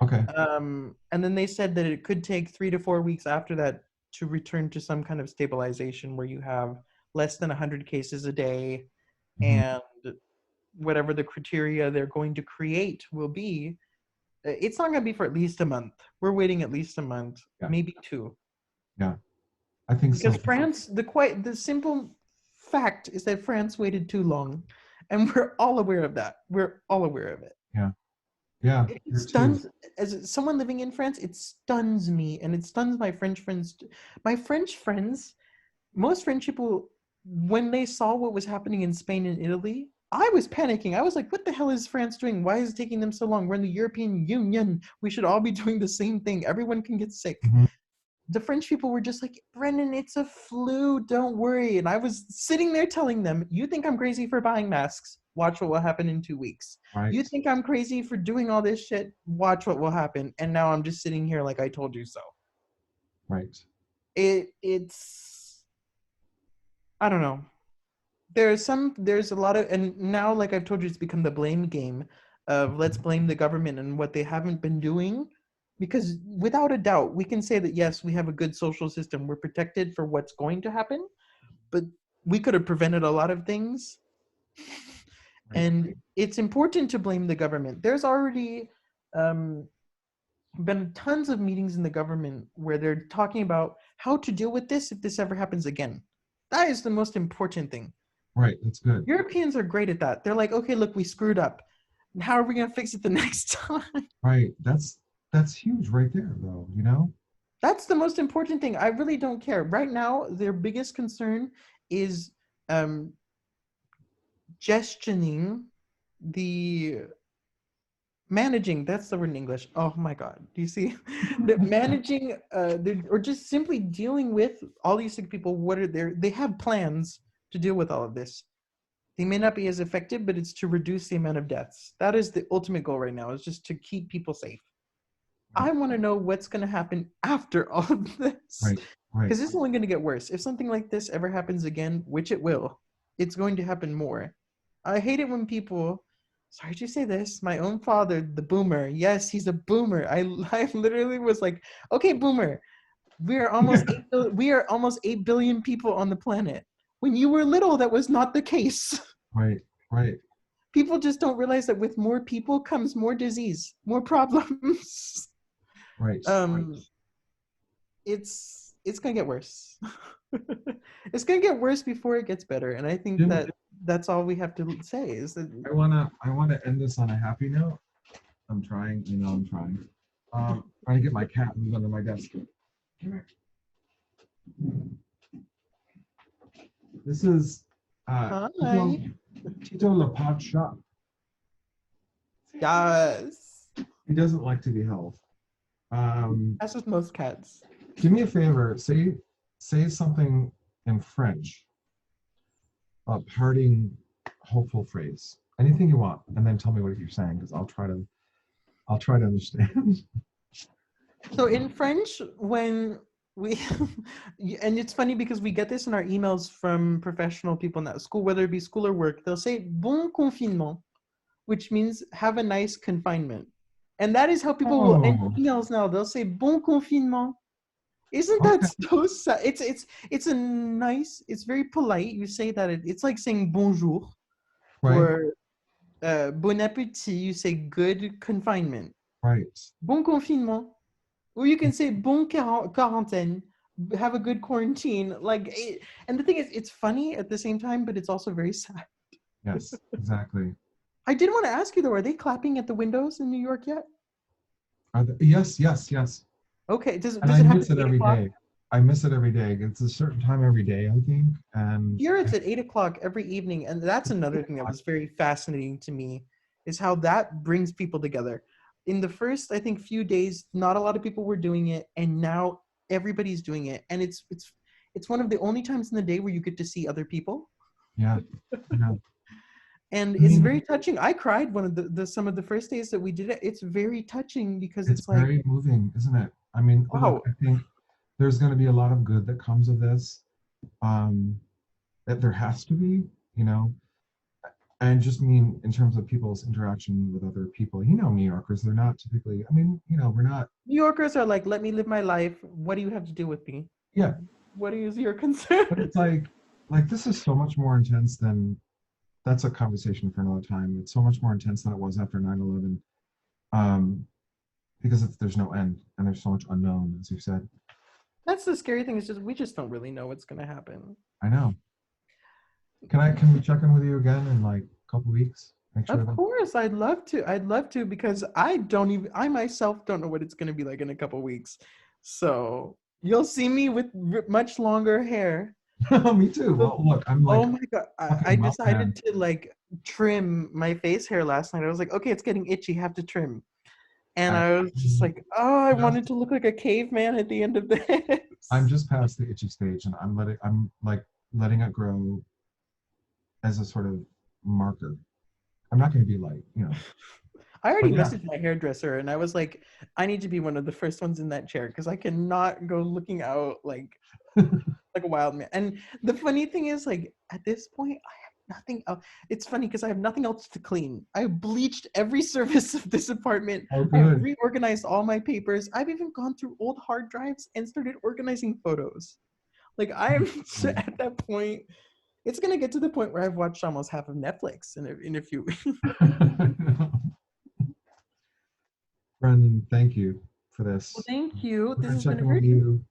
Okay. And then they said that it could take 3 to 4 weeks after that to return to some kind of stabilization where you have less than 100 cases a day, Mhm. and whatever the criteria they're going to create will be. It's not going to be for at least a month. We're waiting at least a month, Yeah. maybe two. Yeah. I think so. Because France, the simple fact is that France waited too long, and we're all aware of that. We're all aware of it. Yeah. Yeah. It Here too. stuns, as someone living in France, it stuns me, and it stuns my French friends. My French friends, most French people, when they saw what was happening in Spain and Italy, I was panicking. I was like, what the hell is France doing? Why is it taking them so long? We're in the European Union. We should all be doing the same thing. Everyone can get sick. Mhm. The French people were just like, Brennan, it's a flu. Don't worry. And I was sitting there telling them, you think I'm crazy for buying masks? Watch what will happen in 2 weeks. You Right. think I'm crazy for doing all this shit? Watch what will happen. And now I'm just sitting here like I told you so. Right. It's I don't know. There's a lot of, and now, like I've told you, it's become the blame game of let's blame the government and what they haven't been doing. Because without a doubt, we can say that yes, we have a good social system. We're protected for what's going to happen, but we could have prevented a lot of things. Right. And it's important to blame the government. There's already um, been tons of meetings in the government where they're talking about how to deal with this if this ever happens again. That is the most important thing. Right. That's good. Europeans are great at that. They're like, okay, look, we screwed up. How are we going to fix it the next time? Right. That's huge right there, though. You know. That's the most important thing. I really don't care. Right now, their biggest concern is um, gestioning the managing. That's the word in English. Oh my God. Do you see? The managing or just simply dealing with all these sick people. What are they have plans to deal with all of this. They may not be as effective, but it's to reduce the amount of deaths. That is the ultimate goal right now, is just to keep people safe. Right. I want to know what's going to happen after all of this, Right. Right. because it's only going to get worse. If something like this ever happens again, which it will, it's going to happen more. I hate it when people, sorry to say this, my own father, the boomer, yes, he's a boomer. I literally was like, okay, boomer, we are almost 8 billion people on the planet. When you were little, that was not the case. Right. Right. People just don't realize that with more people comes more disease, more problems. Right. um it's gonna get worse. It's gonna get worse before it gets better, and I think Jim, that that's all we have to say is that I wanna end this on a happy note. I'm trying. You know, I'm trying. Trying to get my cat who's under my desk. Come here. This is Tito, hi. Tito La Pot Shop. Yes, He doesn't like to be held. Um, that's with most cats. do me a favor. Say something in French. A parting, hopeful phrase. Anything you want, and then tell me what you're saying, because I'll try to understand. So in French, when we and it's funny because we get this in our emails from professional people in that school, whether it be school or work, they'll say bon confinement, which means have a nice confinement. And that is how people will end Oh, emails now. They'll say bon confinement. Isn't that okay, so sad? It's a nice, it's very polite. You say that it's like saying bonjour, right, or bon appétit. You say good confinement. right. Bon confinement. Or you can say bon quarantaine. Have a good quarantine. And the thing is, it's funny at the same time, but it's also very sad. Yes, exactly. I did want to ask you though, are they clapping at the windows in New York yet? Yes, yes, yes. Okay. Does And does I it happen miss at it eight every o'clock? day. I miss it every day. It's a certain time every day, I think. And Here it's at 8 o'clock every evening, and that's another thing that was very fascinating to me, is how that brings people together. In the first, I think, few days, not a lot of people were doing it, and now everybody's doing it, and It's one of the only times in the day where you get to see other people. Yeah. Yeah. And I it's mean, very touching. I cried one of the some of the first days that we did it. It's very touching because it's it's like, very moving, isn't it? I mean, look, wow, I think there's going to be a lot of good that comes of this. Um, that there has to be, you know, and just mean in terms of people's interaction with other people. You know, New Yorkers, they're not typically, I mean, you know, we're not, New Yorkers are like, let me live my life. What do you have to do with me? yeah, What is your concern? but it's like this is so much more intense than, that's a conversation for another time. It's so much more intense than it was after 9/11, because there's no end and there's so much unknown, as you said. That's the scary thing, is just we just don't really know what's gonna happen. I know. Can we check in with you again in like a couple weeks? Make sure Of that, course, I'd love to. I'd love to, because I myself don't know what it's gonna be like in a couple weeks. So you'll see me with much longer hair. me too. The- Well, look, I'm Oh like my God. I fucking decided Mothman. to like trim my face hair last night. I was like, okay, it's getting itchy, have to trim. And I, I was just like, oh, I wanted just, to look like a caveman at the end of I'm this. just past the itchy stage, and I'm like letting it grow as a sort of marker. I'm not going to be like, you know, I already but yeah. messaged my hairdresser and I was like, I need to be one of the first ones in that chair because I cannot go looking out like a wild man. And the funny thing is, like, at this point, I have nothing else. It's funny because I have nothing else to clean. I bleached every surface of this apartment. Oh, I've good. reorganized all my papers. I've even gone through old hard drives and started organizing photos. Like, I'm at that point. It's gonna get to the point where I've watched almost half of Netflix in a few. Brendan, thank you for Well, this. thank you. We're This going to has check been a in with very, you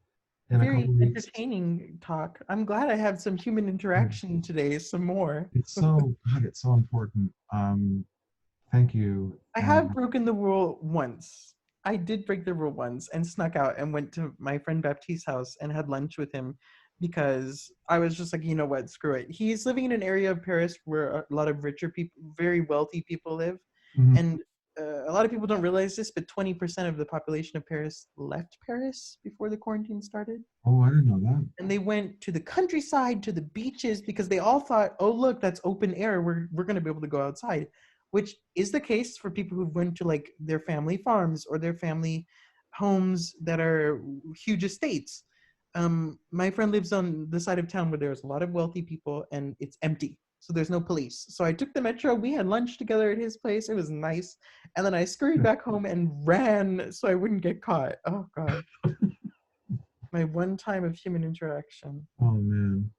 in a very couple weeks. entertaining talk. I'm glad I had some human Yeah. interaction today, some more. It's so, God, it's so important. Thank you. I have And broken the rule once. I did break the rule once and snuck out and went to my friend Baptiste's house and had lunch with him because I was just like, you know what, screw it. He's living in an area of Paris where a lot of richer people, very wealthy people live. mhm. And a lot of people don't realize this, but 20% of the population of Paris left Paris before the quarantine started. Oh, I didn't know that. And they went to the countryside, to the beaches, because they all thought, oh, look, that's open air. We're going to be able to go outside, which is the case for people who went to like their family farms or their family homes that are huge estates. My friend lives on the side of town where there's a lot of wealthy people and it's empty. So there's no police. So I took the metro. We had lunch together at his place. It was nice. And then I scurried Yeah. back home and ran so I wouldn't get caught. Oh, God. My one time of human interaction. Oh, man.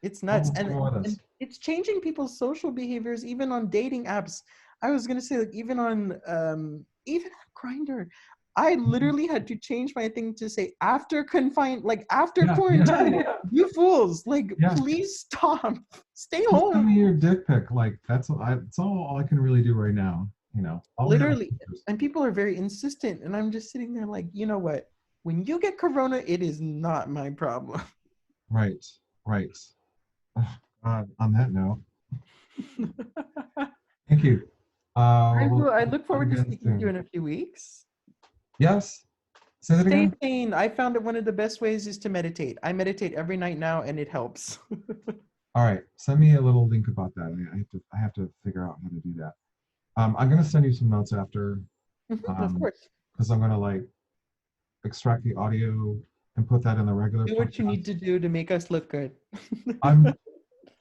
It's nuts. Oh, go with And us. it's changing people's social behaviors even on dating apps. I was gonna say, like, even on Grinder. I Mhm. literally had to change my thing to say after confined, like after Yeah, yeah, quarantine. yeah, You fools, like, yeah. please stop. Stay Just send home. me your dick pic. Like that's all I can really do right now. You know, all the other Literally. pictures. And people are very insistent. And I'm just sitting there like, you know what? When you get corona, it is not my problem. Right, right. Ugh, on that note, thank you. We'll I talk look forward to again speaking to you soon. in a few weeks. Yes. Say that Stay again. sane. I found that one of the best ways is to meditate. I meditate every night now and it helps. All right. Send me a little link about that. I have to figure out how to do that. I'm gonna send you some notes after, Of course. because I'm gonna like extract the audio and put that in the regular Do what you need podcast. to do to make us look good. I'm,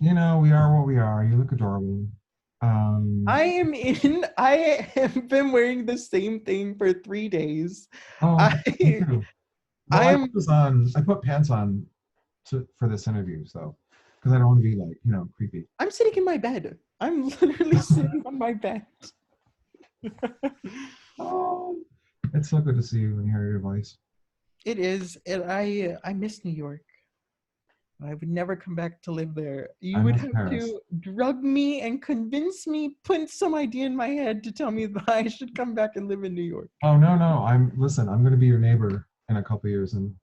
we are what we are. You look adorable. Um, I have been wearing the same thing for 3 days. oh, me I too. Well, I I am put this on. I put pants on for this interview, so because I don't want to be like creepy. I'm sitting in my bed. I'm literally sitting on my bed. Oh, it's so good to see you and hear your voice. It is, and I miss New York. I would never come back to live there. You I would miss have Paris. to drug me and convince me, put some idea in my head to tell me that I should come back and live in New York. Oh no, no. Listen. I'm going to be your neighbor in a couple years, and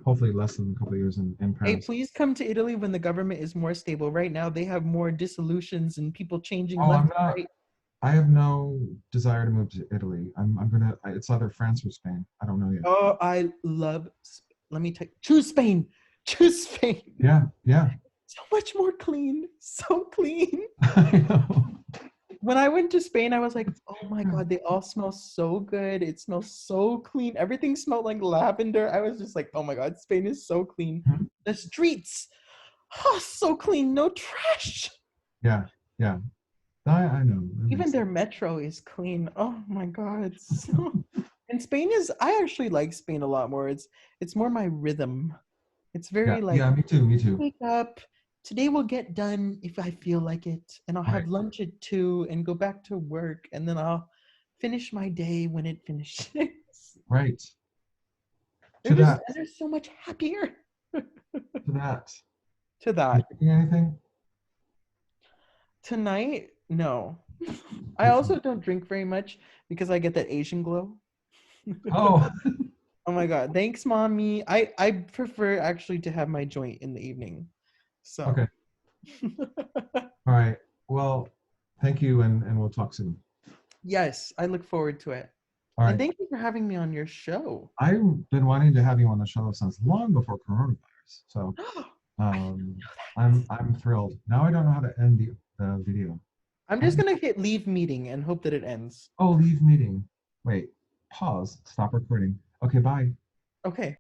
hopefully less than a couple years in Hey, Paris. please come to Italy when the government is more stable. Right now, they have more dissolutions and people changing Oh, I'm left not. and right. I have no desire to move to Italy. I'm gonna. It's either France or Spain. I don't know yet. Oh, I love. Let me take choose Spain. Choose Spain. Yeah, yeah. So much more clean. So clean. I know. When I went to Spain, I was like, oh my Yeah. God, they all smell so good. It smells so clean. Everything smelled like lavender. I was just like, oh my God, Spain is so clean. Mhm. The streets, oh, so clean. No trash. Yeah, yeah. I know. That Even makes their sense. metro is clean. Oh my God. So and Spain is I actually like Spain a lot more. It's more my rhythm. It's Yeah, very like yeah, me too, me too. wake up. Today will get done if I feel like it. And I'll Right, have lunch at 2 and go back to work. And then I'll finish my day when it finishes. right. they're To just that, they're so much happier to that. to You that. thinking anything? Tonight, no. I Okay. also don't drink very much because I get that Asian glow. Oh, Oh my God. Thanks, mommy. I prefer actually to have my joint in the evening. okay. So All right. Well, thank you, and we'll talk soon. yes, I look forward to it. All And right. thank you for having me on your show. I've been wanting to have you on the show since long before coronavirus. So I didn't um, know that. I'm thrilled. Now I don't know how to end the video. I'm How do just you, gonna hit leave meeting and hope that it ends. oh, leave meeting. Wait, pause, stop recording. Okay, bye. Okay.